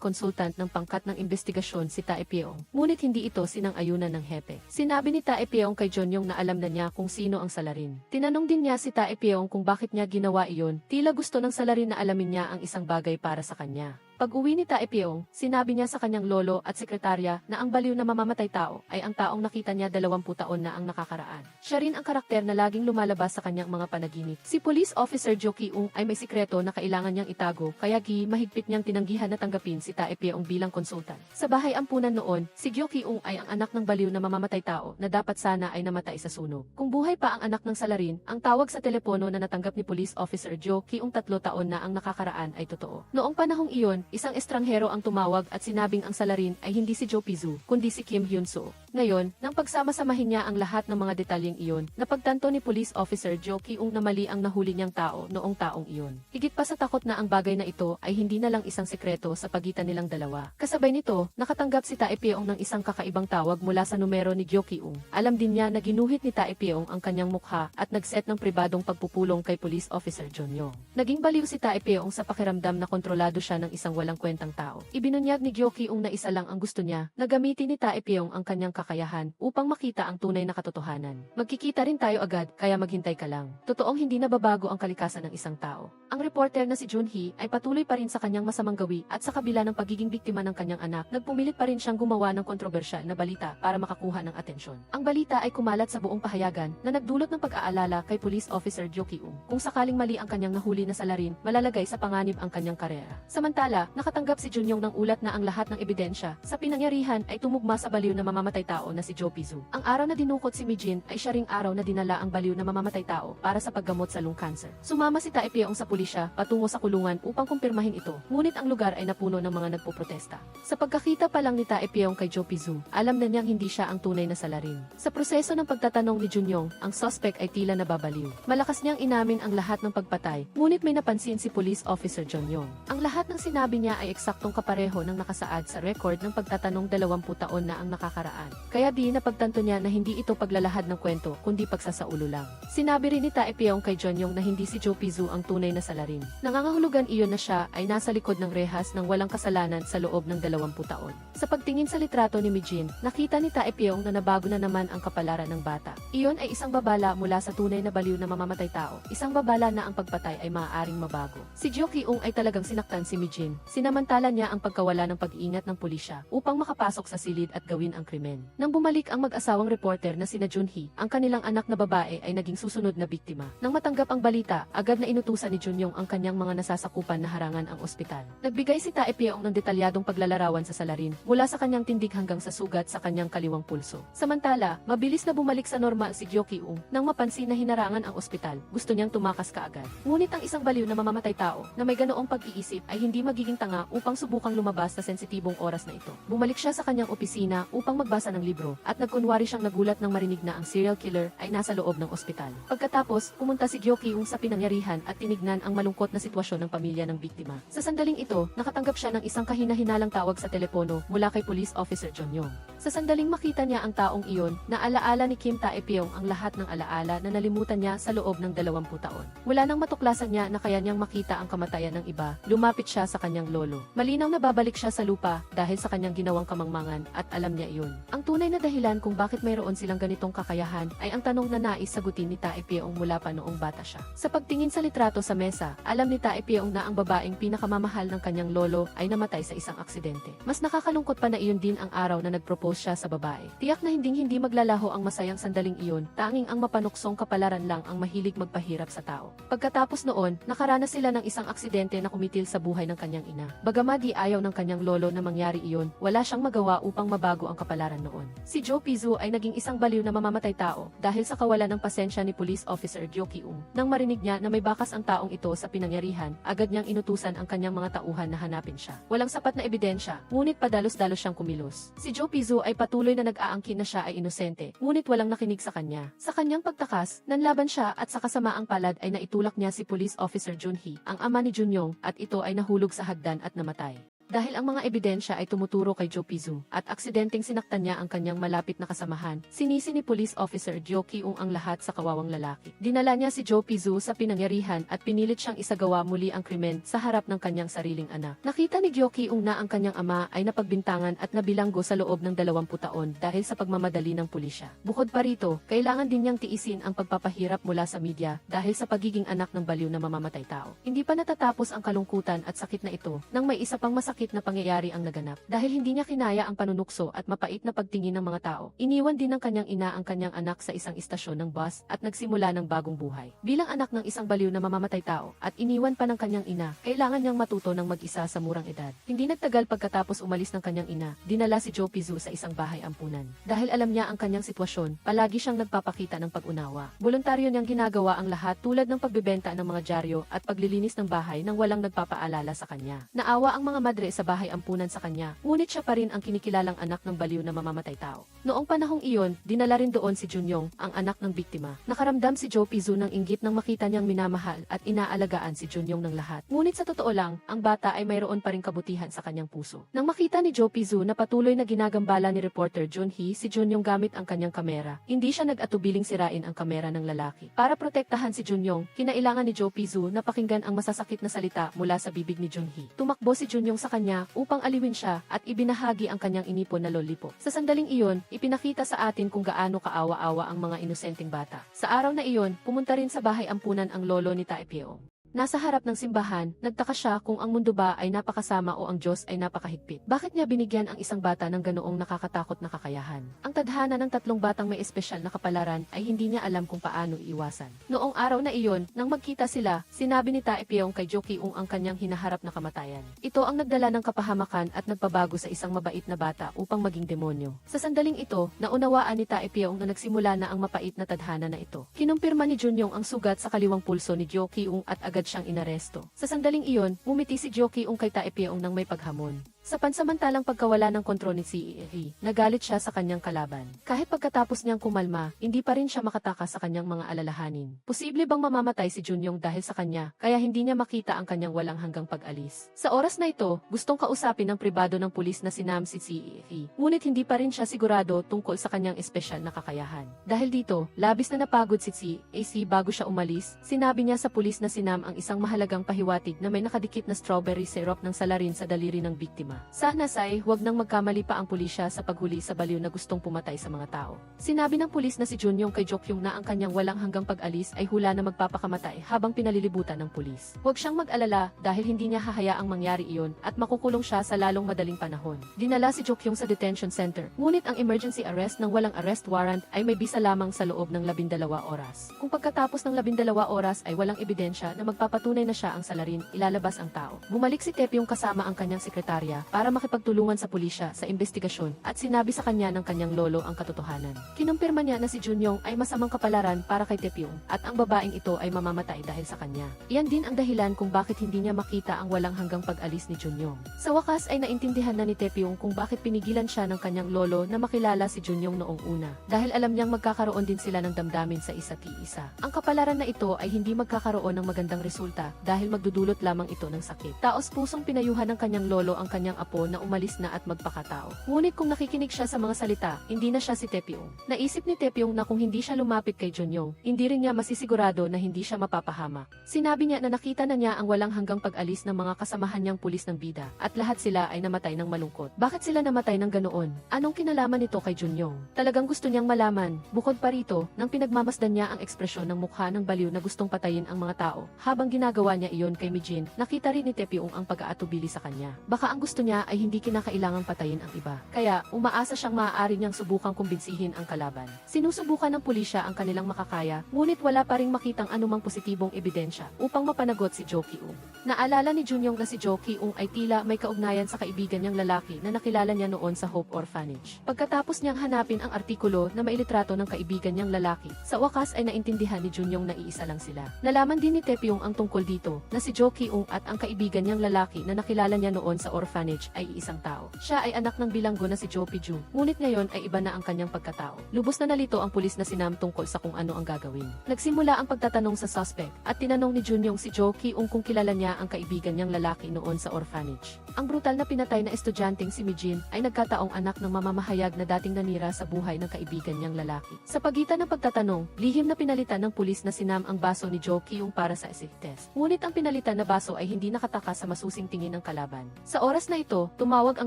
konsultant ng pangkat ng investigasyon si Tae-pyong. Ngunit hindi ito sinang-ayunan ng hepe. Sinabi ni Tae-pyong kay Junyong na alam na niya kung sino ang salarin. Tinanong din niya si Tae-pyong kung bakit niya ginawa iyon. Tila gusto ng salarin na alamin niya ang isang bagay para sa kanya. Pag-uwi ni Tae-pyong, sinabi niya sa kanyang lolo at sekretarya na ang baliw na mamamatay tao ay ang taong nakita niya 20 taon na ang nakakaraan. Siya rin ang karakter na laging lumalabas sa kanyang mga panaginip. Si Police Officer Jo Ki-ung ay may sikreto na kailangan niyang itago, kaya mahigpit niyang tinanggihan na tanggapin si Tae-pyong bilang konsultan. Sa bahay ampunan noon, si Jo Ki-ung ay ang anak ng baliw na mamamatay tao na dapat sana ay namatay sa sunog. Kung buhay pa ang anak ng salarin, ang tawag sa telepono na natanggap ni Police Officer Jo Ki-ung 3 taon na ang nakakaraan ay totoo. Noong panahong iyon, isang estranghero ang tumawag at sinabing ang salarin ay hindi si Jo Pizu, kundi si Kim Hyun-soo. Ngayon, nang pagsama-samahin niya ang lahat ng mga detalyeng iyon, napagtanto ni Police Officer Jo Ki-ung na mali ang nahuli niyang tao noong taong iyon. Higit pa sa takot na ang bagay na ito ay hindi na lang isang sikreto sa pagitan nilang dalawa. Kasabay nito, nakatanggap si Tae-pyong ng isang kakaibang tawag mula sa numero ni Jo Ki-ung. Alam din niya na ginuhit ni Tae-pyong ang kanyang mukha at nagset ng pribadong pagpupulong kay Police Officer Junyong. Naging baliw si Tae-pyong sa pakiramdam na kontrolado siya ng isang walang kwentang tao. Ibinunyag ni Jo Ki-ung na isa lang ang gusto niya, na gamitin ni Tae-pyong ang kanyang kakayahan upang makita ang tunay na katotohanan. Magkikita rin tayo agad, kaya maghintay ka lang. Totoong hindi nababago ang kalikasan ng isang tao. Ang reporter na si Junhee ay patuloy pa rin sa kanyang masamang gawi at sa kabila ng pagiging biktima ng kanyang anak, nagpumilit pa rin siyang gumawa ng kontrobersyal na balita para makakuha ng atensyon. Ang balita ay kumalat sa buong pahayagan na nagdulot ng pag-aalala kay Police Officer Jo Ki-ung. Kung sakaling mali ang kanyang nahuli na salarin, malalagay sa panganib ang kanyang karera. Samantala, nakatanggap si Junyong ng ulat na ang lahat ng ebidensya sa pinangyarihan ay tumugma sa baliw na mamamatay tao na si Jo Pizu. Ang araw na dinukot si Mijin ay siya ring araw na dinala ang baliw na mamamatay tao para sa paggamot sa lung cancer. Sumama si Tae-pyong sa pulisya patungo sa kulungan upang kumpirmahin ito, ngunit ang lugar ay napuno ng mga nagpoprotesta. Sa pagkakita pa lang ni Tae-pyong kay Jo Pizu, alam na niyang hindi siya ang tunay na salarin. Sa proseso ng pagtatanong ni Junyong, ang suspect ay tila nababaliw. Malakas niyang inamin ang lahat ng pagpatay, ngunit may napansin si Police Officer Junyong. Ang lahat ng sinabi niya ay eksaktong kapareho ng nakasaad sa record ng pagtatanong 20 taon na ang nakakaraan. Kaya napagtanto niya na hindi ito paglalahad ng kwento, kundi pagsasaulo lang. Sinabi rin ni Tae-pyong kay Junyong na hindi si Jo Pizu ang tunay na salarin. Nangangahulugan iyon na siya ay nasa likod ng rehas ng walang kasalanan sa loob ng 20 taon. Sa pagtingin sa litrato ni Mijin, nakita ni Tae-pyong na nabago na naman ang kapalaran ng bata. Iyon ay isang babala mula sa tunay na baliw na mamamatay tao, isang babala na ang pagpatay ay maaaring mabago. Si Jo Ki-ung ay talagang sinaktan si Mijin. Sinamantala niya ang pagkawala ng pag-iingat ng pulisya upang makapasok sa silid at gawin ang krimen. Nang bumalik ang mag-asawang reporter na sina Junhee, ang kanilang anak na babae ay naging susunod na biktima. Nang matanggap ang balita, agad na inutusan ni Junyong ang kanyang mga nasasakupan na harangan ang ospital. Nagbigay si Tae-pyong ng detalyadong paglalarawan sa salarin, mula sa kanyang tindig hanggang sa sugat sa kanyang kaliwang pulso. Samantala, mabilis na bumalik sa normal si Jo Ki-ung nang mapansin na hinarangan ang ospital. Gusto niyang tumakas kaagad. Ngunit ang isang baliw na mamamatay tao na may ganoong pag-iisip ay hindi magiging tanga upang subukang lumabas sa sensitibong oras na ito. Bumalik siya sa kanyang opisina upang magbasa ng libro at nagkunwari siyang nagulat nang marinig na ang serial killer ay nasa loob ng ospital. Pagkatapos, pumunta si Jo Ki-ung sa pinangyarihan at tinignan ang malungkot na sitwasyon ng pamilya ng biktima. Sa sandaling ito, nakatanggap siya ng isang kahina-hinalang tawag sa telepono mula kay Police Officer Junyong. Sa sandaling makita niya ang taong iyon, naalaala ni Kim Tae-pyong ang lahat ng alaala na nalimutan niya sa loob ng 20 taon. Wala nang matuklasan niya na kaya niyang makita ang kamatayan ng iba, lumapit siya sa kanyang lolo. Malinaw na babalik siya sa lupa dahil sa kanyang ginawang kamangmangan at alam niya iyon. Ang tunay na dahilan kung bakit mayroon silang ganitong kakayahan ay ang tanong na nais sagutin ni Tae-pyong mula pa noong bata siya. Sa pagtingin sa litrato sa mesa, alam ni Tae-pyong na ang babaeng pinakamamahal ng kanyang lolo ay namatay sa isang aksidente. Mas nakakalungkot pa na iyon din ang araw na nagpropose siya sa babae. Tiyak na hindi maglalaho ang masayang sandaling iyon, tanging ang mapanuksong kapalaran lang ang mahilig magpahirap sa tao. Pagkatapos noon, nakaranas sila ng isang aksidente na kumitil sa buhay ng kanyang ina. ina. Bagamat di ayaw ng kanyang lolo na mangyari iyon, wala siyang magawa upang mabago ang kapalaran noon. Si Jo Pizu ay naging isang baliw na mamamatay tao dahil sa kawalan ng pasensya ni Police Officer Jo Ki-ung. Nang marinig niya na may bakas ang taong ito sa pinangyarihan, agad niyang inutusan ang kanyang mga tauhan na hanapin siya. Walang sapat na ebidensya, ngunit padalos-dalos siyang kumilos. Si Jo Pizu ay patuloy na nag-aangkin na siya ay inosente, ngunit walang nakinig sa kanya. Sa kanyang pagtakas, nanlaban siya at sa kasamaang palad ay naitulak niya si Police Officer Jun Hee, ang ama ni Junyong, at ito ay nahulog sa hagdan at namatay. Dahil ang mga ebidensya ay tumuturo kay Jo Pizu at aksidenteng sinaktan niya ang kanyang malapit na kasamahan, sinisi ni Police Officer Jo Ki-ung ang lahat sa kawawang lalaki. Dinala niya si Jo Pizu sa pinangyarihan at pinilit siyang isagawa muli ang krimen sa harap ng kanyang sariling anak. Nakita ni Jo Ki-ung na ang kanyang ama ay napagbintangan at nabilanggo sa loob ng 20 taon dahil sa pagmamadali ng pulisya. Bukod pa rito, kailangan din niyang tiisin ang pagpapahirap mula sa media dahil sa pagiging anak ng baliw na mamamatay tao. Hindi pa natatapos ang kalungkutan at sakit na ito nang may isa pang masakit na pangyayari ang naganap. Dahil hindi niya kinaya ang panunukso at mapait na pagtingin ng mga tao, iniwan din ng kanyang ina ang kanyang anak sa isang istasyon ng bus at nagsimula ng bagong buhay. Bilang anak ng isang baliw na mamamatay tao at iniwan pa ng kanyang ina, kailangan niyang matuto ng mag-isa sa murang edad. Hindi nagtagal pagkatapos umalis ng kanyang ina, dinala si Jo Pizu sa isang bahay ampunan. Dahil alam niya ang kanyang sitwasyon, palagi siyang nagpapakita ng pag-unawa. Voluntaryo niyang ginagawa ang lahat tulad ng pagbebenta ng mga dyaryo at paglilinis ng bahay nang walang nagpapaalala sa kanya. Naawa ang mga madre sa bahay ampunan sa kanya, ngunit siya pa rin ang kinikilalang anak ng baliw na mamamatay tao. Noong panahong iyon, dinala rin doon si Junyong, ang anak ng biktima. Nakaramdam si Jo Pizu ng inggit nang makita niyang minamahal at inaalagaan si Junyong ng lahat. Ngunit sa totoo lang, ang bata ay mayroon pa ring kabutihan sa kanyang puso. Nang makita ni Jo Pizu na patuloy na ginagambala ni reporter Jun Hee si Junyong gamit ang kanyang kamera, hindi siya nag-atubiling sirain ang kamera ng lalaki. Para protektahan si Junyong, kinailangan ni Jo Pizu na pakinggan ang masasakit na salita mula sa bibig ni Jun Hee. Tumakbo si Junyong sa kanya upang aliwin siya at ibinahagi ang kanyang inipon na lollipop. Sa sandaling iyon, ipinakita sa atin kung gaano kaawa-awa ang mga inosenteng bata. Sa araw na iyon, pumunta rin sa bahay ampunan ang lolo ni Taepyeong. Nasa harap ng simbahan, nagtaka siya kung ang mundo ba ay napakasama o ang Diyos ay napakahigpit. Bakit niya binigyan ang isang bata ng ganoong nakakatakot na kakayahan? Ang tadhana ng 3 batang may espesyal na kapalaran ay hindi niya alam kung paano iiwasan. Noong araw na iyon, nang magkita sila, sinabi ni Taepyeong kay Jo Ki-ung ang kanyang hinaharap na kamatayan. Ito ang nagdala ng kapahamakan at nagpabago sa isang mabait na bata upang maging demonyo. Sa sandaling ito, naunawaan ni Taepyeong na nagsimula na ang mapait na tadhana na ito. Kinumpirma ni Junyong ang sugat sa kaliwang pulso ni Jo Ki-ung at agad siyang inaresto. Sa sandaling iyon, ngumiti si Jo Ki-ung kay Taepyeong nang may paghamon. Sa pansamantalang pagkawala ng kontrol ni CEE, nagalit siya sa kanyang kalaban. Kahit pagkatapos niyang kumalma, hindi pa rin siya makatakas sa kanyang mga alalahanin. Posible bang mamamatay si Junyong dahil sa kanya, kaya hindi niya makita ang kanyang walang hanggang pag-alis. Sa oras na ito, gustong kausapin ng pribado ng pulis na si Nam si CEE. Ngunit hindi pa rin siya sigurado tungkol sa kanyang espesyal na kakayahan. Dahil dito, labis na napagod si CEE bago siya umalis, sinabi niya sa pulis na si Nam ang isang mahalagang pahiwatig na may nakadikit na strawberry syrup ng salarin sa daliri ng biktima. Sana huwag nang magkamali pa ang pulisya sa paghuli sa baliw na gustong pumatay sa mga tao. Sinabi ng pulis na si Junyong kay Jokyong na ang kanyang walang hanggang pag-alis ay hula na magpapakamatay habang pinalilibutan ng pulis. Huwag siyang mag-alala dahil hindi niya hahayaang mangyari iyon at makukulong siya sa lalong madaling panahon. Dinala si Jokyong sa detention center, ngunit ang emergency arrest ng walang arrest warrant ay may bisa lamang sa loob ng 12 oras. Kung pagkatapos ng 12 oras ay walang ebidensya na magpapatunay na siya ang salarin, ilalabas ang tao. Bumalik si Taepyeong kasama ang kanyang sekretarya para makipagtulungan sa pulisya sa investigasyon at sinabi sa kanya ng kanyang lolo ang katotohanan. Kinumpirma niya na si Junyong ay masamang kapalaran para kay Taepyeong at ang babaeng ito ay mamamatay dahil sa kanya. Iyan din ang dahilan kung bakit hindi niya makita ang walang hanggang pag-alis ni Junyong. Sa wakas ay naintindihan na ni Taepyeong kung bakit pinigilan siya ng kanyang lolo na makilala si Junyong noong una. Dahil alam niyang magkakaroon din sila ng damdamin sa isa't isa. Ang kapalaran na ito ay hindi magkakaroon ng magandang resulta dahil magdudulot lamang ito ng sakit. Taos pusong pinayuhan ng kanyang lolo ang kanyang apo na umalis na at magpakatao. Ngunit kung nakikinig siya sa mga salita, hindi na siya si Taepyeong. Naisip ni Taepyeong na kung hindi siya lumapit kay Junyong, hindi rin niya masisigurado na hindi siya mapapahamak. Sinabi niya na nakita na niya ang walang hanggang pag-alis ng mga kasamahan niyang pulis ng bida, at lahat sila ay namatay ng malungkot. Bakit sila namatay ng ganoon? Anong kinalaman nito kay Junyong? Talagang gusto niyang malaman. Bukod pa rito, nang pinagmamasdan niya ang ekspresyon ng mukha ng baliw na gustong patayin ang mga tao, habang ginagawa niya iyon kay Mijin, nakita rin ni Taepyeong ang pag-aatubili sa kanya. Baka ang gusto niya ay hindi kinakailangang patayin ang iba. Kaya, umaasa siyang maaari niyang subukang kumbinsihin ang kalaban. Sinusubukan ng pulisya ang kanilang makakaya, ngunit wala pa ring makitang anumang positibong ebidensya upang mapanagot si Jo Ki-ung. Naalala ni Junyong na si Jo Ki-ung ay tila may kaugnayan sa kaibigan niyang lalaki na nakilala niya noon sa Hope Orphanage. Pagkatapos niyang hanapin ang artikulo na mailitrato ng kaibigan niyang lalaki, sa wakas ay naintindihan ni Junyong na iisa lang sila. Nalaman din ni Taepyeong ang tungkol dito, na si Jo Ki-ung at ang kaibigan niyang lalaki na nakilala niya noon sa orphanage ay isang tao. Siya ay anak ng bilanggo na si Jo Piju, ngunit ngayon ay iba na ang kanyang pagkatao. Lubos na nalito ang pulis na si Nam tungkol sa kung ano ang gagawin. Nagsimula ang pagtatanong sa suspect at tinanong ni Junyong si Jo Ki-ung kung kilala niya ang kaibigan niyang lalaki noon sa orphanage. Ang brutal na pinatay na estudyanteng si Mijin ay nagkataong anak ng mamamahayag na dating nanira sa buhay ng kaibigan niyang lalaki. Sa pagitan ng pagtatanong, lihim na pinalitan ng pulis na si Nam ang baso ni Jo Ki-ung para sa acid test. Ngunit ang pinalitan na baso ay hindi nakataka sa masusing tingin ng kalaban. Sa oras na ito, tumawag ang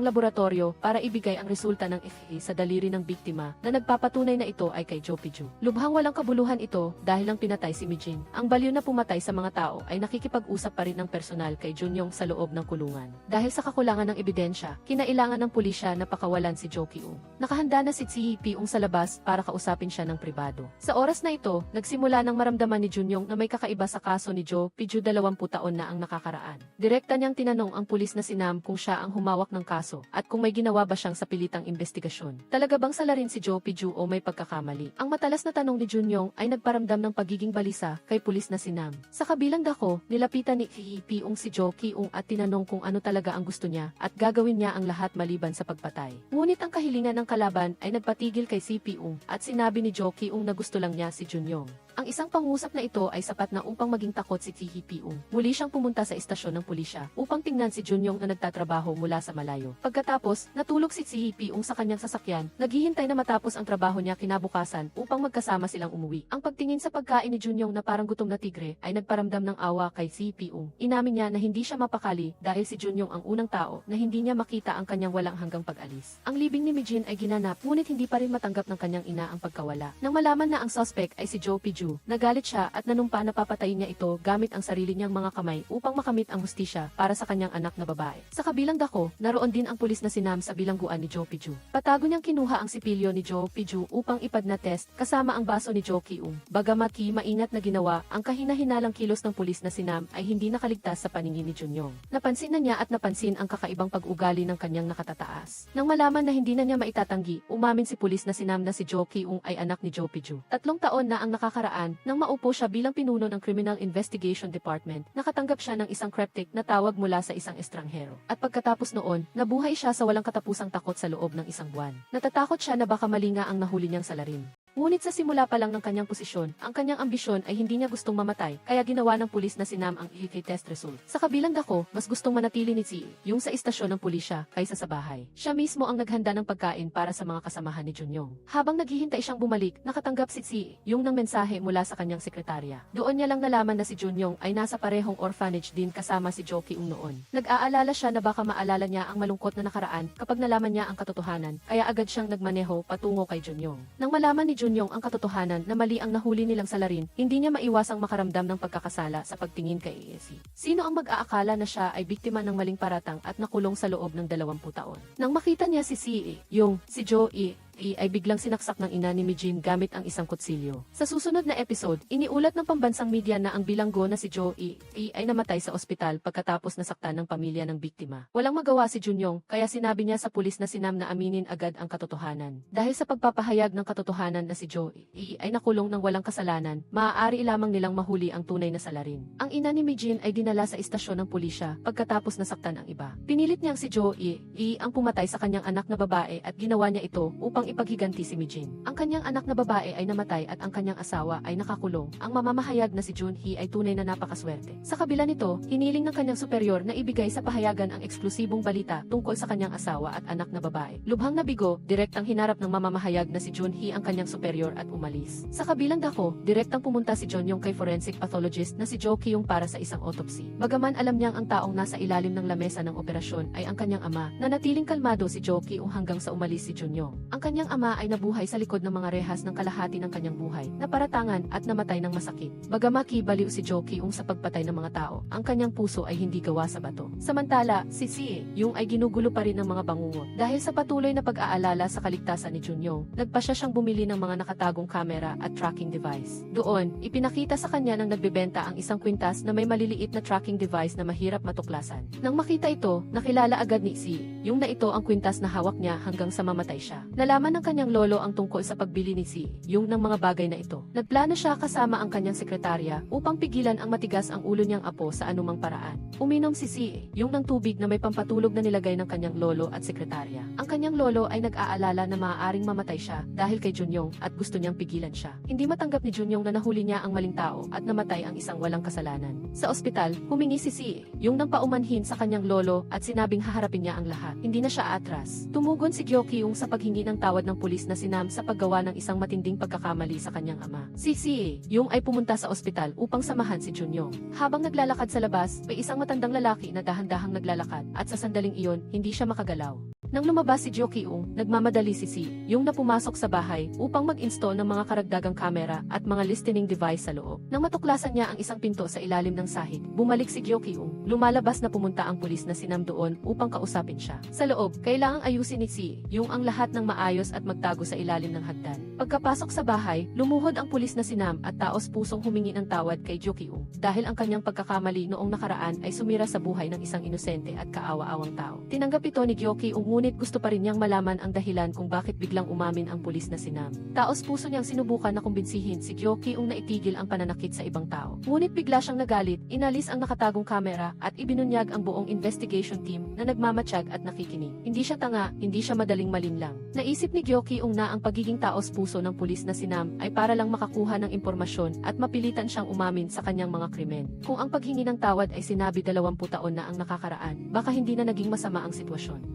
laboratorio para ibigay ang resulta ng FA sa daliri ng biktima na nagpapatunay na ito ay kay Jo Piju. Lubhang walang kabuluhan ito dahil lang pinatay si Mijin. Ang baliw na pumatay sa mga tao ay nakikipag-usap pa rin ng personal kay Junyong sa loob ng kulungan. Dahil sa kakulangan ng ebidensya, kinailangan ng pulisya na pakawalan si Jo Ki-ung. Nakahanda na si Hee-Pyong sa labas para kausapin siya ng pribado. Sa oras na ito, nagsimula ng maramdaman ni Junyong na may kakaiba sa kaso ni Jo Piju 20 taon na ang nakakaraan. Direkta niyang tinanong ang pulis na si Nam kung siya ang humawak ng kaso at kung may ginawa ba siyang sa pilitang investigasyon. Talaga bang salarin si Jo Piju o may pagkakamali? Ang matalas na tanong ni Junyong ay nagparamdam ng pagiging balisa kay pulis na si Nam. Sa kabilang dako, nilapitan ni Hee-Pyong si Jo Ki-ung at tinanong kung ano talaga ang gusto niya at gagawin niya ang lahat maliban sa pagpatay. Ngunit ang kahilingan ng kalaban ay nagpatigil kay Hee-Pyong at sinabi ni Jo Ki-ung na gusto lang niya si Junyong. Ang isang pangusap na ito ay sapat na upang maging takot si Hee-Pyong. Muli siyang pumunta sa istasyon ng pulisya upang tingnan si Junyong na nagtatrabaho mula sa malayo. Pagkatapos, natulog si Hee-Pyong sa kanyang sasakyan, naghihintay na matapos ang trabaho niya kinabukasan upang magkasama silang umuwi. Ang pagtingin sa pagkain ni Junyong na parang gutom na tigre ay nagparamdam ng awa kay Hee-Pyong. Inamin niya na hindi siya mapakali dahil si Junyong ang unang tao na hindi niya makita ang kanyang walang hanggang pag-alis. Ang libing ni Mijin ay ginanap ngunit hindi pa rin matanggap ng kanyang ina ang pagkawala. Nang malaman na ang suspect ay si Jo Piju, nagalit siya at nanumpa na papatayin niya ito gamit ang sarili niyang mga kamay upang makamit ang hustisya para sa kanyang anak na babae. Sa kabilang dako, naroon din ang pulis na si Nam sa bilangguan ni Jo Piju. Patago niyang kinuha ang sipilyo ni Jo Piju upang ipad na test kasama ang baso ni Jo Ki-ung. Bagamat maingat na ginawa, ang kahina-hinalang kilos ng pulis na si Nam ay hindi nakaligtas sa paningin ni Junyong. Napansin na niya at napansin ang kakaibang pag-ugali ng kanyang nakatataas. Nang malaman na hindi na niya maitatanggi, umamin si pulis na si Nam na si Jo Ki-ung ay anak ni Jo Piju. 3 taon na ang nakakaraan nang maupo siya bilang pinuno ng Criminal Investigation Department, nakatanggap siya ng isang cryptic na tawag mula sa isang estranghero. At pagkatapos noon, nabuhay siya sa walang katapusang takot sa loob ng isang buwan. Natatakot siya na baka mali nga ang nahuli niyang salarin. Ngunit sa simula pa lang ng kanyang posisyon, ang kanyang ambisyon ay hindi niya gustong mamatay, kaya ginawa ng pulis na si Nam ang EK test result. Sa kabilang dako, mas gustong manatili ni yung sa istasyon ng pulisya kaysa sa bahay. Siya mismo ang naghanda ng pagkain para sa mga kasamahan ni Junyong. Habang naghihintay siyang bumalik, nakatanggap si yung ng mensahe mula sa kanyang sekretarya. Doon niya lang nalaman na si Junyong ay nasa parehong orphanage din kasama si Jo Ki-ung noon. Nag-aalala siya na baka maalala niya ang malungkot na nakaraan kapag nalaman niya ang katotohanan, kaya agad siyang nagmaneho patungo kay Junyong. Nang malaman ni Junyong ang katotohanan na mali ang nahuli nilang salarin, hindi niya maiwasang makaramdam ng pagkakasala sa pagtingin kay ESC. Sino ang mag-aakala na siya ay biktima ng maling paratang at nakulong sa loob ng 20 taon? Nang makita niya si si Jo ay biglang sinaksak ng ina ni Mijin gamit ang isang kutsilyo. Sa susunod na episode, iniulat ng pambansang media na ang bilanggo na si Jo ay namatay sa ospital pagkatapos nasaktan ng pamilya ng biktima. Walang magawa si Junyong, kaya sinabi niya sa pulis na si Nam na aminin agad ang katotohanan. Dahil sa pagpapahayag ng katotohanan na si Jo ay nakulong ng walang kasalanan, maaari lamang nilang mahuli ang tunay na salarin. Ang ina ni Mijin ay dinala sa istasyon ng pulisya pagkatapos nasaktan ang iba. Pinilit niyang si Jo ang pumatay sa kanyang anak na babae at ginawa niya ito upang ipaghiganti si Mijin. Ang kanyang anak na babae ay namatay at ang kanyang asawa ay nakakulong. Ang mamamahayag na si Junhee ay tunay na napakaswerte. Sa kabila nito, hiniling ng kanyang superior na ibigay sa pahayagan ang eksklusibong balita tungkol sa kanyang asawa at anak na babae. Lubhang nabigo, direktang hinarap ng mamamahayag na si Junhee ang kanyang superior at umalis. Sa kabilang dako, direktang pumunta si Jonyong kay forensic pathologist na si Jo Ki-yung para sa isang autopsy. Bagaman alam niyang ang taong nasa ilalim ng lamesa ng operasyon ay ang kanyang ama, nanatiling kalmado si Jo Ki-yung hanggang sa umalis si Jonyong. Ang kanyang ama ay nabuhay sa likod ng mga rehas ng kalahati ng kanyang buhay, naparatangan at namatay ng masakit. Bagamaki baliw si Jo Ki-ung sa pagpatay ng mga tao, ang kanyang puso ay hindi gawa sa bato. Samantala, si Si-yung ay ginugulo pa rin ng mga bangungot. Dahil sa patuloy na pag-aalala sa kaligtasan ni Junyoung, nagpasya siyang bumili ng mga nakatagong kamera at tracking device. Doon, ipinakita sa kanya ng nagbebenta ang isang kwintas na may maliliit na tracking device na mahirap matuklasan. Nang makita ito, nakilala agad ni Si-yung na ito ang kwintas na hawak niya hanggang sa mamatay siya. Nalaman ng kanyang lolo ang tungkol sa pagbili ni Si-yung ng mga bagay na ito. Nagplano siya kasama ang kanyang sekretarya upang pigilan ang matigas ang ulo niyang apo sa anumang paraan. Uminom si Si-yung ng tubig na may pampatulog na nilagay ng kanyang lolo at sekretarya. Ang kanyang lolo ay nag-aalala na maaaring mamatay siya dahil kay Junyoung at gusto niyang pigilan siya. Hindi matanggap ni Junyoung na nahuli niya ang maling tao at namatay ang isang walang kasalanan. Sa ospital, humingi si Si-yung ng paumanhin sa kanyang lolo at sinabing haharapin niya ang lahat. Hindi na siya atras. Tumugon si Jo Ki-ung sa paghingi ng tawad ng pulis na si Nam sa paggawa ng isang matinding pagkakamali sa kanyang ama. Si Si-yung ay pumunta sa ospital upang samahan si Junyoung. Habang naglalakad sa labas, may isang matandang lalaki na dahan-dahang naglalakad at sa sandaling iyon, hindi siya makagalaw. Nang lumabas si Jo Ki-ung, nagmamadali si Si-yung na pumasok sa bahay upang mag-install ng mga karagdagang kamera at mga listening device sa loob. Nang matuklasan niya ang isang pinto sa ilalim ng sahig, bumalik si Jo Ki-ung. Lumalabas na pumunta ang pulis na si Nam doon upang kausapin siya. Sa loob, kailangang ayusin ni Si-yung ang lahat ng maayos at magtago sa ilalim ng hagdan. Pagkapasok sa bahay, lumuhod ang pulis na si Nam at taos-pusong humingi ng tawad kay Jo Ki-ung dahil ang kanyang pagkakamali noong nakaraan ay sumira sa buhay ng isang inosente at kaawa-awang tao. Tinanggap ito ni Jo Ki-ung ngunit gusto pa rin niyang malaman ang dahilan kung bakit biglang umamin ang pulis na si Nam. Taos-puso niyang sinubukan na kumbinsihin si Jo Ki-ung na itigil ang pananakit sa ibang tao. Ngunit bigla siyang nagalit, inalis ang nakatagong kamera at ibinunyag ang buong investigation team na nagmamatsyag at nakikinig. Hindi siya tanga, hindi siya madaling malinlang. Naisip ni Jo Ki-ung na ang pagiging taos-puso ng pulis na si Nam ay para lang makakuha ng impormasyon at mapilitan siyang umamin sa kanyang mga krimen. Kung ang paghingi ng tawad ay sinabi 20 taon na ang nakakaraan, baka hindi na naging masama ang sitwasyon.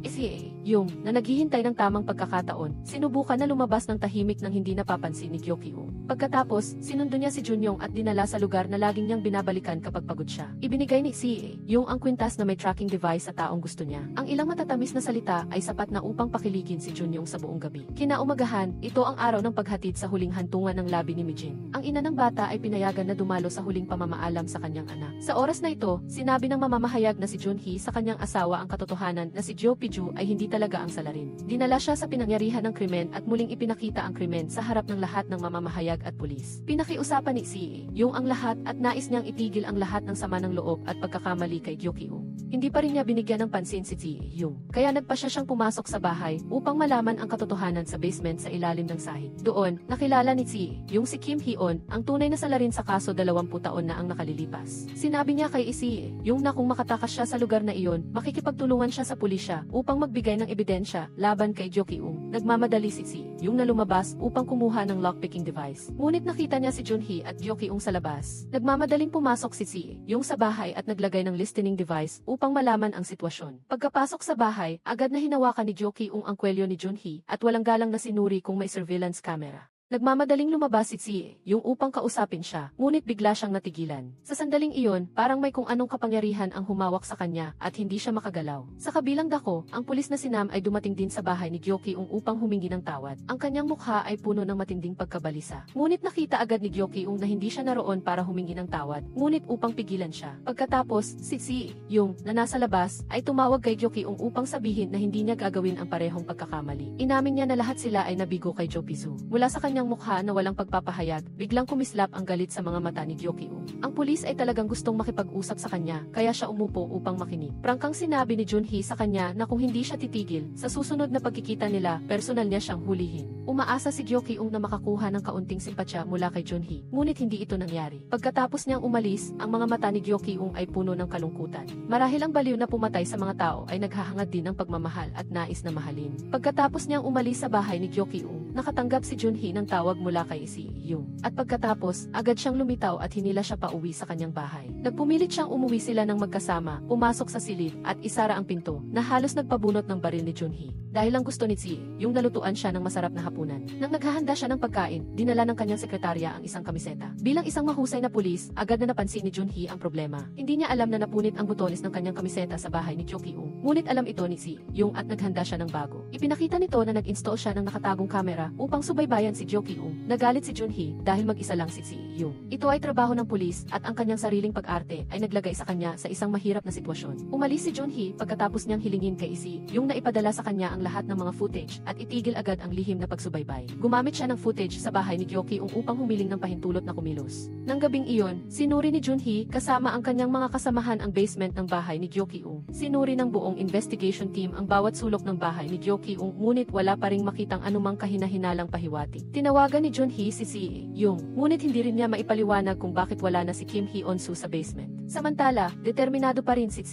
Yung na naghihintay ng tamang pagkakataon, sinubukan na lumabas ng tahimik nang hindi napapansin ni Jo Ki-ung. Pagkatapos, sinundo niya si Junyoung at dinala sa lugar na laging niyang binabalikan kapag pagod siya. Ibinigay ni Si-yung ang kwintas na may tracking device sa taong gusto niya. Ang ilang matatamis na salita ay sapat na upang pakiligin si Junyoung sa buong gabi. Kinaumagahan, ito ang araw ng paghatid sa huling hantungan ng labi ni Mijin. Ang ina ng bata ay pinayagan na dumalo sa huling pamamaalam sa kanyang anak. Sa oras na ito, sinabi ng mamamahayag na si Junhee sa kanyang asawa ang katotohanan na si Jo Piju ay hindi talaga ang salarin. Dinala siya sa pinangyarihan ng krimen at muling ipinakita ang krimen sa harap ng lahat ng mamamahayag at pulis. Pinakiusapan ni Si-yung ang lahat at nais niyang itigil ang lahat ng sama ng loob at pagkakamali kay Jo Ki-ung. Hindi pa rin niya binigyan ng pansin si Si-yung. Kaya nagpasya siyang pumasok sa bahay upang malaman ang katotohanan sa basement sa ilalim ng sahig. Doon, nakilala ni Si-yung si Kim Hee-on, ang tunay na salarin sa kaso 20 taon na ang nakalilipas. Sinabi niya kay Si-yung na kung makatakas siya sa lugar na iyon, makikipagtulungan siya sa pulisya upang magbigay ng ebidensya laban kay Jo Ki-ung. Nagmamadali si Si-yung na lumabas upang kumuha ng lockpicking device. Ngunit nakita niya si Junhee at Jo Ki-ung sa labas. Nagmamadaling pumasok si Si-yung sa bahay at naglagay ng listening device upang malaman ang sitwasyon. Pagkapasok sa bahay, agad na hinawakan ni Jo Ki-ung ang kwelyo ni Junhee at walang galang na sinuri kung may surveillance camera. Nagmamadaling lumabas si Si-yung upang kausapin siya, ngunit bigla siyang natigilan. Sa sandaling iyon, parang may kung anong kapangyarihan ang humawak sa kanya at hindi siya makagalaw. Sa kabilang dako, ang pulis na si Nam ay dumating din sa bahay ni Jo Ki-ung upang humingi ng tawad. Ang kanyang mukha ay puno ng matinding pagkabalisa. Ngunit nakita agad ni Jo Ki-ung na hindi siya naroon para humingi ng tawad, ngunit upang pigilan siya. Pagkatapos, si Si-yung na nasa labas ay tumawag kay Jo Ki-ung upang sabihin na hindi niya gagawin ang parehong pagkakamali. Inamin niya na lahat sila ay nabigo kay Jo Piju. Mula sa kanyang mukha na walang pagpapahayag, biglang kumislap ang galit sa mga mata ni Jo Ki-ung. Ang pulis ay talagang gustong makipag-usap sa kanya, kaya siya umupo upang makinig. Prangkang sinabi ni Junhee sa kanya na kung hindi siya titigil, sa susunod na pagkikita nila, personal niya siyang hulihin. Umaasa si Jo Ki-ung na makakuha ng kaunting simpatsya mula kay Junhee, ngunit hindi ito nangyari. Pagkatapos niyang umalis, ang mga mata ni Jo Ki-ung ay puno ng kalungkutan. Marahil ang baliw na pumatay sa mga tao ay naghahangad din ng pagmamahal at nais na mahalin. Pagkatapos niyang umalis sa bahay ni Jo Ki-ung, nakatanggap si Junhee ng tawag mula kay si Yung. At pagkatapos, agad siyang lumitaw at hinila siya pauwi sa kanyang bahay. Nagpumilit siyang umuwi sila ng magkasama, pumasok sa silid, at isara ang pinto, na halos nagpabunot ng baril ni Junhee. Dahil lang gusto ni Si, yung nalutuan siya ng masarap na hapunan. Nang naghahanda siya ng pagkain, dinala ng kanyang sekretarya ang isang kamiseta. Bilang isang mahusay na pulis, agad na napansin ni Junhee ang problema. Hindi niya alam na napunit ang butones ng kanyang kamiseta sa bahay ni Jo Ki-ung. Ngunit alam ito ni Si, yung at naghanda siya ng bago. Ipinakita nito na nag-install siya ng nakatagong kamera upang subaybayan si Jo Ki-ung. Nagalit si Junhee dahil mag-isa lang si Yung. Ito ay trabaho ng pulis at ang kanyang sariling pag-arte ay naglagay sa kanya sa isang mahirap na sitwasyon. Umalis si Junhee pagkatapos niyang hilingin kay Si, yung naipadala sa kanya ang lahat ng mga footage at itigil agad ang lihim na pagsubaybay. Gumamit siya ng footage sa bahay ni Jo Ki-ung upang humiling ng pahintulot na kumilos. Nang gabing iyon, sinuri ni Junhee kasama ang kanyang mga kasamahan ang basement ng bahay ni Jo Ki-ung. Sinuri ng buong investigation team ang bawat sulok ng bahay ni Jo Ki-ung, ngunit wala pa ring makitang anumang kahina-hinalang pahiwatig. Tinawagan ni Junhee si Yung, ngunit hindi rin niya maipaliwanag kung bakit wala na si Kim Hee-on-soo sa basement. Samantala, determinado pa rin si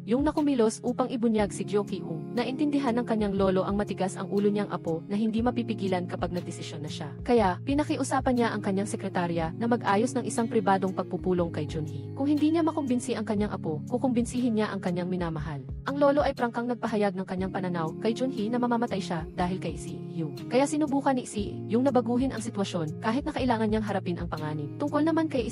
Yung na kumilos upang ibunyag si Jo Ki-ung. Naintindihan ng kanyang lolo ang matigas ang ulo niyang apo na hindi mapipigilan kapag nagdesisyon na siya. Kaya, pinakiusapan niya ang kanyang sekretarya na mag-ayos ng isang pribadong pagpupulong kay Junhee. Kung hindi niya makumbinsi ang kanyang apo, kukumbinsihin niya ang kanyang minamahal. Ang lolo ay prangkang nagpahayag ng kanyang pananaw kay Junhee na mamamatay siya dahil kay Yung. Kaya sinubukan ni Yung na baguhin ang sitwasyon kahit na kailangan niyang harapin ang panganib. Tungkol naman kay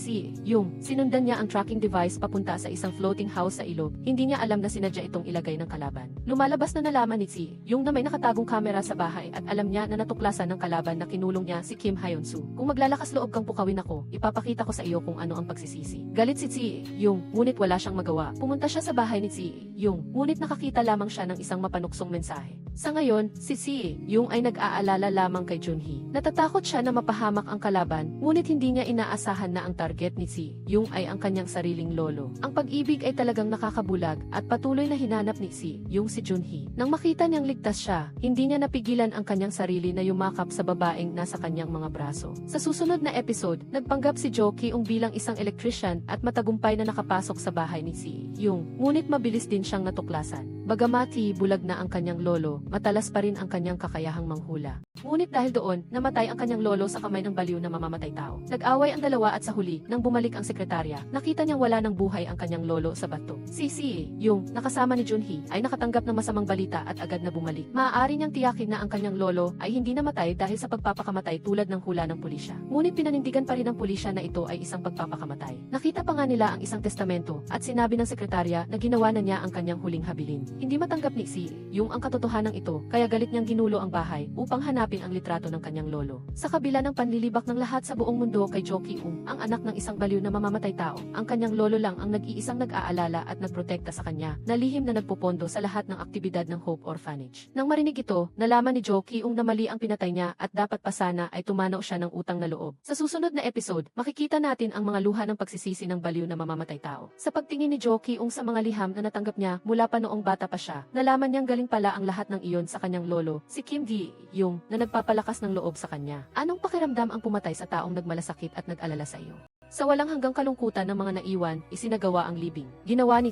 Yung, sinundan niya ang tracking device papunta sa isang floating house sa ilog. Hindi niya alam na sinadya itong ilagay ng kalaban. Lumalabas na nalaman ni Yung na may nakatagong kamera sa bahay at alam niya na natuklasan ng kalaban na kinulong niya si Kim Hyeon-soo. Kung maglalakas loob kang pukawin ako, ipapakita ko sa iyo kung ano ang pagsisisi. Galit si Yung, ngunit wala siyang magawa. Pumunta siya sa bahay ni Yung, ngunit nakakita lamang siya ng isang mapanuksong mensahe. Sa ngayon, si Yung ay nag-aalala lamang kay Junhee. Natatakot siya na mapahamak ang kalaban, ngunit hindi niya inaasahan na ang target ni Yung ay ang kanyang sariling lolo. Ang pag-ibig ay talagang nakakabulag at patuloy na hinanap ni Yung si Junhee. Nang makita niyang ligtas siya, hindi niya napigilan ang kanyang sarili na yumakap sa babaeng nasa kanyang mga braso. Sa susunod na episode, nagpanggap si Jo Ki-ung bilang isang electrician at matagumpay na nakapasok sa bahay ni Yung, ngunit mabilis din siyang natuklasan. Bagamati bulag na ang kanyang lolo, matalas pa rin ang kanyang kakayahang manghula. Ngunit dahil doon, namatay ang kanyang lolo sa kamay ng baliw na mamamatay tao. Nag-away ang dalawa at sa huli, nang bumalik ang sekretarya, nakita niyang wala ng buhay ang kanyang lolo sa bato. Si Yung, nakasama ni Junhee, ay nakatanggap ng masamang balita at agad na bumalik. Maaari niyang tiyakin na ang kanyang lolo ay hindi namatay dahil sa pagpapakamatay tulad ng hula ng pulisya. Ngunit pinanindigan pa rin ng pulisya na ito ay isang pagpapakamatay. Nakita pa nga nila ang isang testamento at sinabi ng sekretarya na ginawa na niya ang kanyang huling habilin. Hindi matanggap ni Yung ang katotohanan ito, kaya galit niyang ginulo ang bahay upang hanapin ang litrato ng kanyang lolo. Sa kabila ng panlilibak ng lahat sa buong mundo kay Jo Ki-ung, ang anak ng isang baliw na mamamatay tao, ang kanyang lolo lang ang nag-iisang nag-aalala at nagprotekta sa kanya, na lihim na nagpupondo sa lahat ng aktibidad ng Hope Orphanage. Nang marinig ito, nalaman ni Jo Ki-ung na mali ang pinatay niya at dapat pa sana ay tumanaw siya ng utang na loob. Sa susunod na episode, makikita natin ang mga luha ng pagsisisi ng baliw na mamamatay tao. Sa pagtingin ni Jo Ki-ung sa mga liham na natanggap niya mula pa noong bata pa siya, nalaman niyang galing pala ang lahat ng iyon sa kanyang lolo, si Kim Hee-yung, na nagpapalakas ng loob sa kanya. Anong pakiramdam ang pumatay sa taong nagmalasakit at nag-alala sa iyo? Sa walang hanggang kalungkutan ng mga naiwan, isinagawa ang libing. Ginawa ni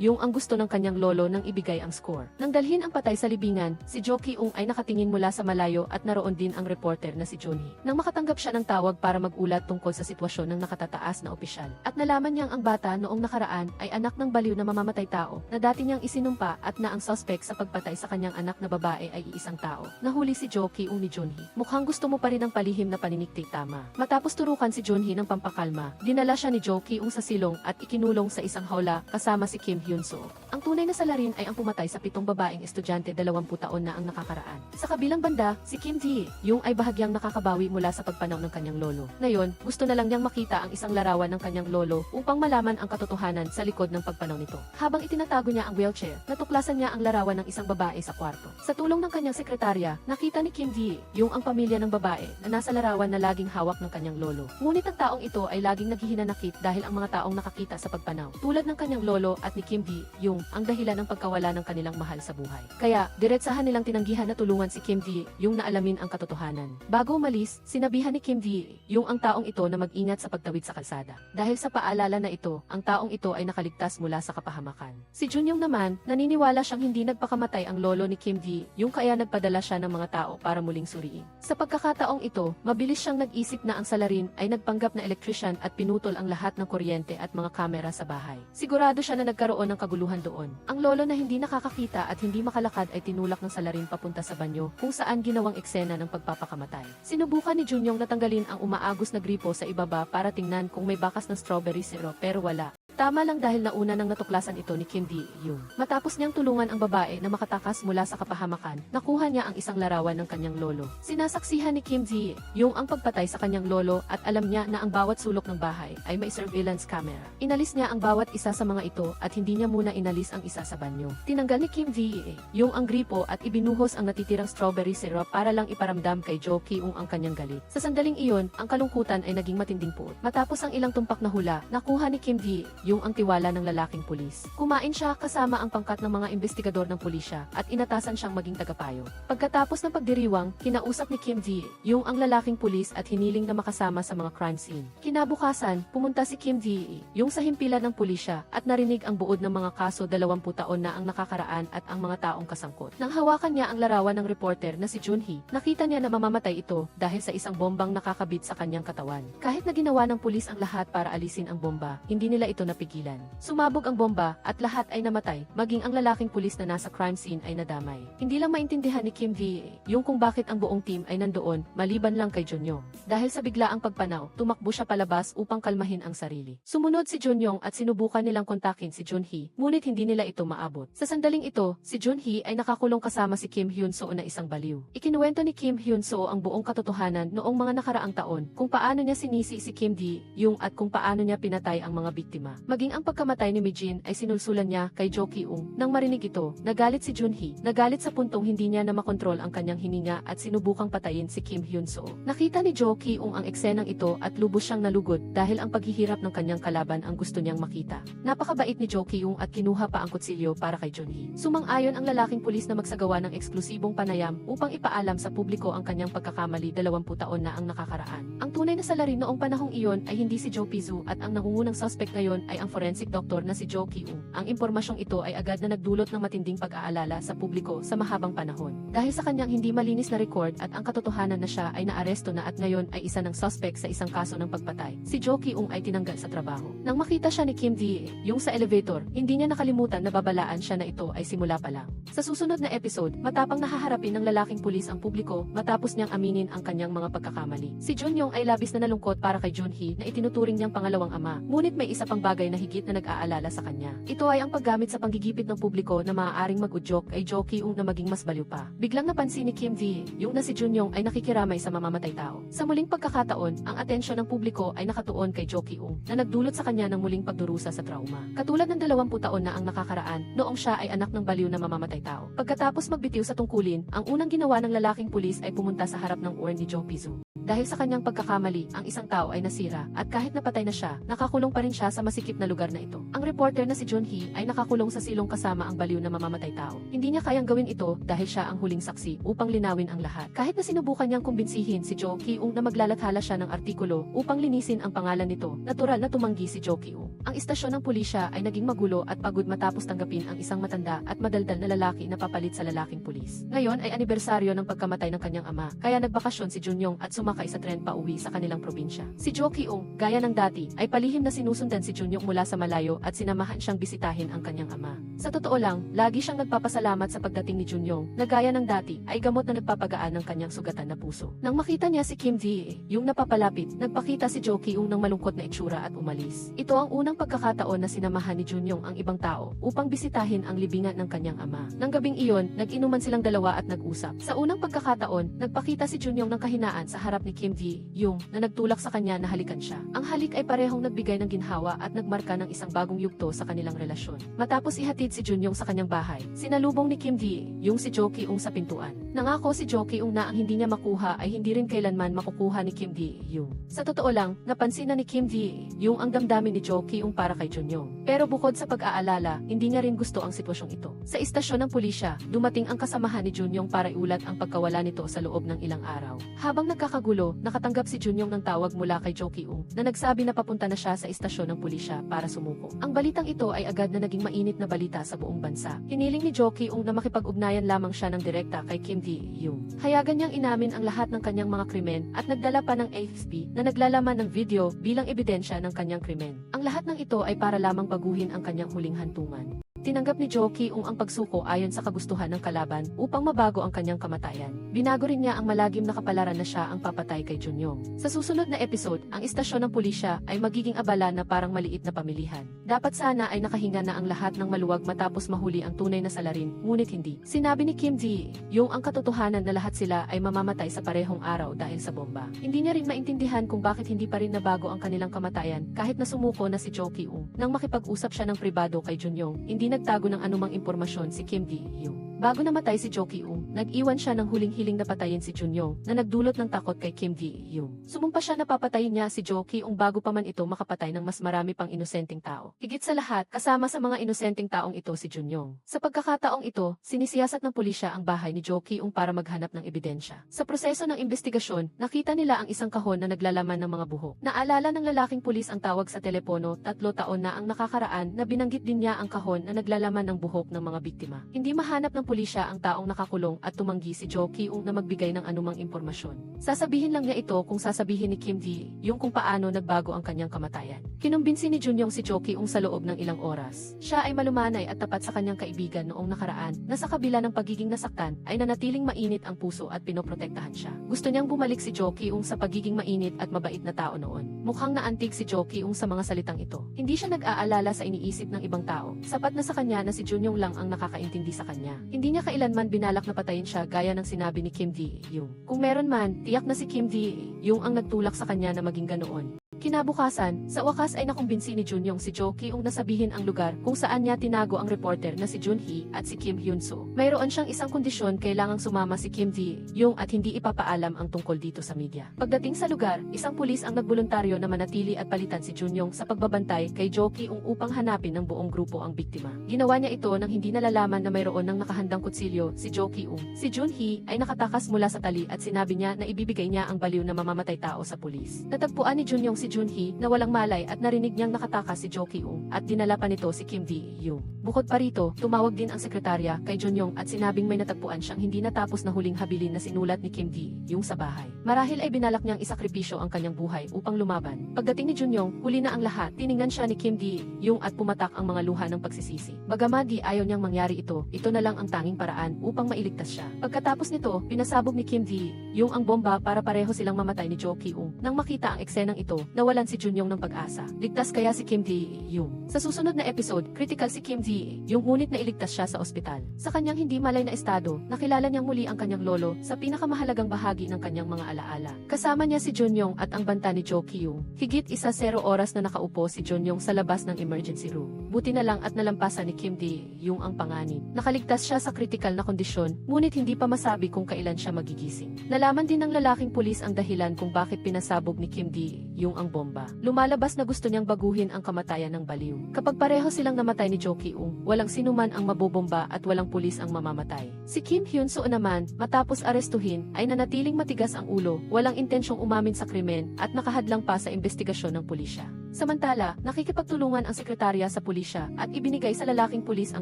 Yung ang gusto ng kanyang lolo nang ibigay ang score. Nang dalhin ang patay sa libingan, si Jo Ki-ung ay nakatingin mula sa malayo at naroon din ang reporter na si Junhee. Nang makatanggap siya ng tawag para mag-ulat tungkol sa sitwasyon ng nakatataas na opisyal, at nalaman niyang ang bata noong nakaraan ay anak ng baliw na mamamatay tao, na dati niyang isinumpa at na ang suspect sa pagpatay sa kanyang anak na babae ay iisang tao. Nahuli si Jo Ki-ung ni Junhee. Mukhang gusto mo pa rin ang palihim na paniniktik, tama. Matapos turukan si Junhee ng pampakalma, dinala siya ni Jo Ki-ung sa silong at ikinulong sa isang hawla kasama si Kim Hyun-soo. Ang tunay na salarin ay ang pumatay sa 7 babaeng estudyante 20 taon na ang nakakaraan. Sa kabilang banda, si Kim Hee-yung ay bahagyang nakakabawi mula sa pagpanaw ng kanyang lolo. Ngayon, gusto na lang niyang makita ang isang larawan ng kanyang lolo upang malaman ang katotohanan sa likod ng pagpanaw nito. Habang itinatago niya ang wheelchair, natuklasan niya ang larawan ng isang babae sa kwarto. Sa tulong ng kanyang sekretarya, nakita ni Kim Hee-yung ang pamilya ng babae na nasa larawan na laging hawak ng kanyang lolo. Ngunit ang taong ito ay laging naghihinanakit dahil ang mga taong nakakita sa pagpanaw, tulad ng kanyang lolo at ni Kim Ji-young, ang dahilan ng pagkawala ng kanilang mahal sa buhay. Kaya, diretsahan nilang tinanggihan na tulungan si Kim Ji-young na alamin ang katotohanan. Bago umalis, sinabihan ni Kim Ji-young ang taong ito na mag-ingat sa pagtawid sa kalsada. Dahil sa paalala na ito, ang taong ito ay nakaligtas mula sa kapahamakan. Si Junyoung naman, naniniwala siyang hindi nagpakamatay ang lolo ni Kim Ji-young kaya nagpadala siya ng mga tao para muling suriin. Sa pagkakataong ito, mabilis siyang nag-isip na ang salarin ay nagpanggap na elektrisyan at pinutol ang lahat ng kuryente at mga kamera sa bahay. Sigurado siya na nagkaroon ng kaguluhan doon. Ang lolo na hindi nakakakita at hindi makalakad ay tinulak ng salarin papunta sa banyo kung saan ginawang eksena ng pagpapakamatay. Sinubukan ni Junyoung na tanggalin ang umaagos na gripo sa ibaba para tingnan kung may bakas ng strawberry syrup pero wala. Tama lang dahil nauna nang natuklasan ito ni Kim Ji-young. Matapos niyang tulungan ang babae na makatakas mula sa kapahamakan, nakuha niya ang isang larawan ng kanyang lolo. Sinasaksihan ni Kim Ji-young ang pagpatay sa kanyang lolo at alam niya na ang bawat sulok ng bahay ay may surveillance camera. Inalis niya ang bawat isa sa mga ito at hindi niya muna inalis ang isa sa banyo. Tinanggal ni Kim Ji-young ang gripo at ibinuhos ang natitirang strawberry syrup para lang iparamdam kay Jo Ki-ung ang kanyang galit. Sa sandaling iyon, ang kalungkutan ay naging matinding puot. Matapos ang ilang tumpak na hula, nakuha ni Kim Ji-young ang tiwala ng lalaking pulis. Kumain siya kasama ang pangkat ng mga investigador ng pulisya at inatasan siyang maging tagapayo. Pagkatapos ng pagdiriwang, kinausap ni Kim Ji-young ang lalaking pulis at hiniling na makasama sa mga crime scene. Kinabukasan, pumunta si Kim Ji-young sa himpilan ng pulisya at narinig ang buod ng mga kaso 20 taon na ang nakakaraan at ang mga taong kasangkot. Nang hawakan niya ang larawan ng reporter na si Junhee, nakita niya na mamamatay ito dahil sa isang bombang nakakabit sa kanyang katawan. Kahit na ginawa ng pulis ang lahat para alisin ang bomba, hindi nila ito napigilan. Sumabog ang bomba at lahat ay namatay, maging ang lalaking pulis na nasa crime scene ay nadamay. Hindi lang maintindihan ni Kim Ji-young kung bakit ang buong team ay nandoon, maliban lang kay Junyoung. Dahil sa biglaang pagpanaw, tumakbo siya palabas upang kalmahin ang sarili. Sumunod si Junyoung at sinubukan nilang kontakin si Junhee, ngunit hindi nila ito maabot. Sa sandaling ito, si Junhee ay nakakulong kasama si Kim Hyun-soo na isang baliw. Ikinuwento ni Kim Hyun-soo ang buong katotohanan noong mga nakaraang taon, kung paano niya sinisi si Kim Ji-young at kung paano niya pinatay ang mga biktima. Maging ang pagkamatay ni Mi-jin ay sinulsulan niya kay Jo Ki-ung. Nang marinig ito, nagalit si Junhee. Nagalit sa puntong hindi niya na makontrol ang kanyang hininga at sinubukang patayin si Kim Hyun-soo. Nakita ni Jo Ki-ung ang eksenang ito at lubos siyang nalugod dahil ang paghihirap ng kanyang kalaban ang gusto niyang makita. Napakabait ni Jo Ki-ung at kinuha pa ang kutsilyo para kay Junhee. Sumang-ayon ang lalaking pulis na magsagawa ng eksklusibong panayam upang ipaalam sa publiko ang kanyang pagkakamali 20 taon na ang nakakaraan. Ang tunay na salarin noong panahong iyon ay hindi si Jo Pizu at ang nangungunang suspect ngayon ay ang forensic doctor na si Jo Ki-ung. Ang impormasyong ito ay agad na nagdulot ng matinding pag-aalala sa publiko sa mahabang panahon. Dahil sa kanyang hindi malinis na record at ang katotohanan na siya ay naaresto na at ngayon ay isa ng suspect sa isang kaso ng pagpatay, si Jo Ki-ung ay tinanggal sa trabaho. Nang makita siya ni Kim Ji-young sa elevator, hindi niya nakalimutan na babalaan siya na ito ay simula pa lang. Sa susunod na episode, matapang nahaharapin ng lalaking pulis ang publiko matapos niyang aminin ang kanyang mga pagkakamali. Si Junyoung ay labis na nalungkot para kay Junhee na itinuturing niyang pangalawang ama, ngunit may isa pang bagay na higit na nag-aalala sa kanya. Ito ay ang paggamit sa panggigipit ng publiko na maaaring mag-udyok kay Jo Ki-ung na maging mas baliw pa. Biglang napansin ni Kim Ji-young na si Junyoung ay nakikiramay sa mamamatay tao. Sa muling pagkakataon, ang atensyon ng publiko ay nakatuon kay Jo Ki-ung na nagdulot sa kanya ng muling pagdurusa sa trauma. Katulad ng 20 taon na ang nakakaraan, noong siya ay anak ng baliw na mamamatay tao. Pagkatapos magbitiw sa tungkulin, ang unang ginawa ng lalaking pulis ay pumunta sa harap ng urn ni Jo Pizu. Dahil sa kanyang pagkakamali, ang isang tao ay nasira, at kahit napatay na siya, nakakulong pa rin siya sa masikip na lugar na ito. Ang reporter na si Junhee ay nakakulong sa silong kasama ang baliw na mamamatay tao. Hindi niya kayang gawin ito dahil siya ang huling saksi upang linawin ang lahat. Kahit na sinubukan niyang kumbinsihin si Jo Ki-ung na maglalathala siya ng artikulo upang linisin ang pangalan nito, natural na tumanggi si Jo Ki-ung. Ang istasyon ng pulisya ay naging magulo at pagod matapos tanggapin ang isang matanda at madaldal na lalaki na papalit sa lalaking pulis. Ngayon ay anibersaryo ng pagkamatay ng kanyang ama, kaya nagbakasyon si Junyoung at sumakay sa tren pauwi sa kanilang probinsya. Si Jo Ki-ung, gaya ng dati, ay palihim na sinusundan si Junyoung mula sa malayo at sinamahan siyang bisitahin ang kanyang ama. Sa totoo lang, lagi siyang nagpapasalamat sa pagdating ni Junyoung, na gaya ng dati, ay gamot na nagpapagaan ng kanyang sugatan na puso. Nang makita niya si Kim Ji-young napapalapit, nagpakita si Jo Ki-ung ng malungkot na itsura at umalis. Ito ang unang pagkakataon na sinamahan ni Junyoung ang ibang tao upang bisitahin ang libingan ng kanyang ama. Nang gabing iyon, nag-inuman silang dalawa at nag-usap. Sa unang pagkakataon, nagpakita si Junyoung ng kahinaan sa harap ni Kim Ji-young na nagtulak sa kanya na halikan siya. Ang halik ay parehong nagbigay ng ginhawa at nagmarka ng isang bagong yugto sa kanilang relasyon. Matapos ihatid si Junyoung sa kanyang bahay, sinalubong ni Kim Ji-young si Jo Ki-ung sa pintuan. Nangako si Jo Ki-ung na ang hindi niya makuha ay hindi rin kailanman makukuha ni Kim Ji-young. Sa totoo lang, napansin na ni Kim Ji-young ang damdamin ni Jo Ki-ung para kay Junyoung. Pero bukod sa pag-aalala, hindi niya rin gusto ang sitwasyong ito. Sa istasyon ng pulisya, dumating ang kasamahan ni Junyoung para iulat ang pagkawala nito sa loob ng ilang araw. Habang nagkakagulo, nakatanggap si Junyoung ng tawag mula kay Jo Ki-ung na nagsabi na papunta na siya sa istasyon ng pulisya para sumuko. Ang balitang ito ay agad na naging mainit na balita sa buong bansa. Hiniling ni Jo Ki-ung na makipag-ugnayan lamang siya ng direkta kay Kim Ji-young. Hayagan niyang inamin ang lahat ng kanyang mga krimen at nagdala pa ng AFP na naglalaman ng video bilang ebidensya ng kanyang krimen. Ang lahat ng ito ay para lamang baguhin ang kanyang huling hantungan. Tinanggap ni Jo Ki-ung ang pagsuko ayon sa kagustuhan ng kalaban upang mabago ang kanyang kamatayan. Binago rin niya ang malagim na kapalaran na siya ang papatay kay Junyoung. Sa susunod na episode, ang istasyon ng pulisya ay magiging abala na parang maliit na pamilihan. Dapat sana ay nakahinga na ang lahat ng maluwag matapos mahuli ang tunay na salarin, ngunit hindi. Sinabi ni Kim Ji-young ang katotohanan na lahat sila ay mamamatay sa parehong araw dahil sa bomba. Hindi niya rin maintindihan kung bakit hindi pa rin nabago ang kanilang kamatayan kahit na sumuko na si Jo Ki-ung. Nang makipag-usap siya ng pribado kay Junyoung, hindi nagtago ng anumang impormasyon si Kim Ji-young. Bago namatay si Jo Ki-ung, nag-iwan siya ng huling-hiling na patayin si Junyoung na nagdulot ng takot kay Kim Ji-young. Sumumpa siya na papatayin niya si Jo Ki-ung bago pa man ito makapatay ng mas marami pang inosenteng tao. Higit sa lahat, kasama sa mga inosenteng taong ito si Junyoung. Sa pagkakataong ito, sinisiyasat ng pulisya ang bahay ni Jo Ki-ung para maghanap ng ebidensya. Sa proseso ng investigasyon, nakita nila ang isang kahon na naglalaman ng mga buhok. Naalala ng lalaking pulis ang tawag sa telepono 3 taon na ang nakakaraan na binanggit din niya ang kahon na naglalaman ng buhok ng mga biktima. Hindi mahanap ng pulisya ang taong nakakulong at tumanggi si Jo Ki-ung na magbigay ng anumang impormasyon. Sasabihin lang niya ito kung sasabihin ni Kim Ji-young kung paano nagbago ang kanyang kamatayan. Kinumbinsi ni Junyoung si Jo Ki-ung sa loob ng ilang oras. Siya ay malumanay at tapat sa kanyang kaibigan noong nakaraan na sa kabila ng pagiging nasaktan ay nanatiling mainit ang puso at pinoprotektahan siya. Gusto niyang bumalik si Jo Ki-ung sa pagiging mainit at mabait na tao noon. Mukhang naantig si Jo Ki-ung sa mga salitang ito. Hindi siya nag-aalala sa iniisip ng ibang tao. Sapat na sa kanya na si Junyoung lang ang nakakaintindi sa kanya. Hindi niya kailanman binalak na patayin siya gaya ng sinabi ni Kim Ji-young. Kung meron man, tiyak na si Kim Ji-young ang nagtulak sa kanya na maging ganoon. Kinabukasan, sa wakas ay nakumbinsi ni Junyoung si Jo Ki-ung na sabihin ang lugar kung saan niya tinago ang reporter na si Junhee at si Kim Hyun-soo. Mayroon siyang isang kondisyon, kailangang sumama si Kim Ji-young at hindi ipapaalam ang tungkol dito sa media. Pagdating sa lugar, isang pulis ang nagboluntaryo na manatili at palitan si Junyoung sa pagbabantay kay Jo Ki-ung upang hanapin ng buong grupo ang biktima. Ginawa niya ito nang hindi nalalaman na mayroon ng nakahandang kutsilyo si Jo Ki-ung. Si Junhee ay nakatakas mula sa tali at sinabi niya na ibibigay niya ang baliw na mamamatay tao sa pulis. Natagpuan ni Junyoung si Junhee na walang malay at narinig niyang nakatakas si Jo Ki-ung at dinala pa nito si Kim Ji-young. Bukod pa rito, tumawag din ang sekretarya kay Junyoung at sinabing may natagpuan siyang hindi natapos na huling habilin na sinulat ni Kim Ji-young sa bahay. Marahil ay binalak niyang isakripisyo ang kanyang buhay upang lumaban. Pagdating ni Junyoung, huli na ang lahat. Tiningnan siya ni Kim Ji-young at pumatak ang mga luha ng pagsisisi. Bagaman di ayaw niyang mangyari ito na lang ang tanging paraan upang mailigtas siya. Pagkatapos nito, pinasabog ni Kim Ji-young ang bomba para pareho silang mamatay ni Jo Ki-ung. Nang makita ang eksenang ito, nawalan si Junyoung ng pag-asa. Ligtas kaya si Kim Ji-young. Sa susunod na episode, critical si Kim Ji-young ngunit nailigtas siya sa ospital. Sa kanyang hindi malay na estado, nakilala niyang muli ang kanyang lolo sa pinakamahalagang bahagi ng kanyang mga alaala. Kasama niya si Junyoung at ang banta ni Jo Ki-young. Higit 0 oras na nakaupo si Junyoung sa labas ng emergency room. Buti na lang at nalampasan ni Kim Ji-young ang panganib. Nakaligtas siya sa critical na kondisyon, ngunit hindi pa masabi kung kailan siya magigising. Nalaman din ng lalaking pulis ang dahilan kung bakit pinasabog ni Kim Ji-young ang bomba. Lumalabas na gusto niyang baguhin ang kamatayan ng baliw. Kapag pareho silang namatay ni Jo Ki-ung, walang sinuman ang mabobomba at walang pulis ang mamamatay. Si Kim Hyun-soo naman, matapos arestuhin, ay nanatiling matigas ang ulo, walang intensyong umamin sa krimen, at nakahadlang pa sa investigasyon ng pulisya. Samantala, nakikipagtulungan ang sekretarya sa pulisya at ibinigay sa lalaking pulis ang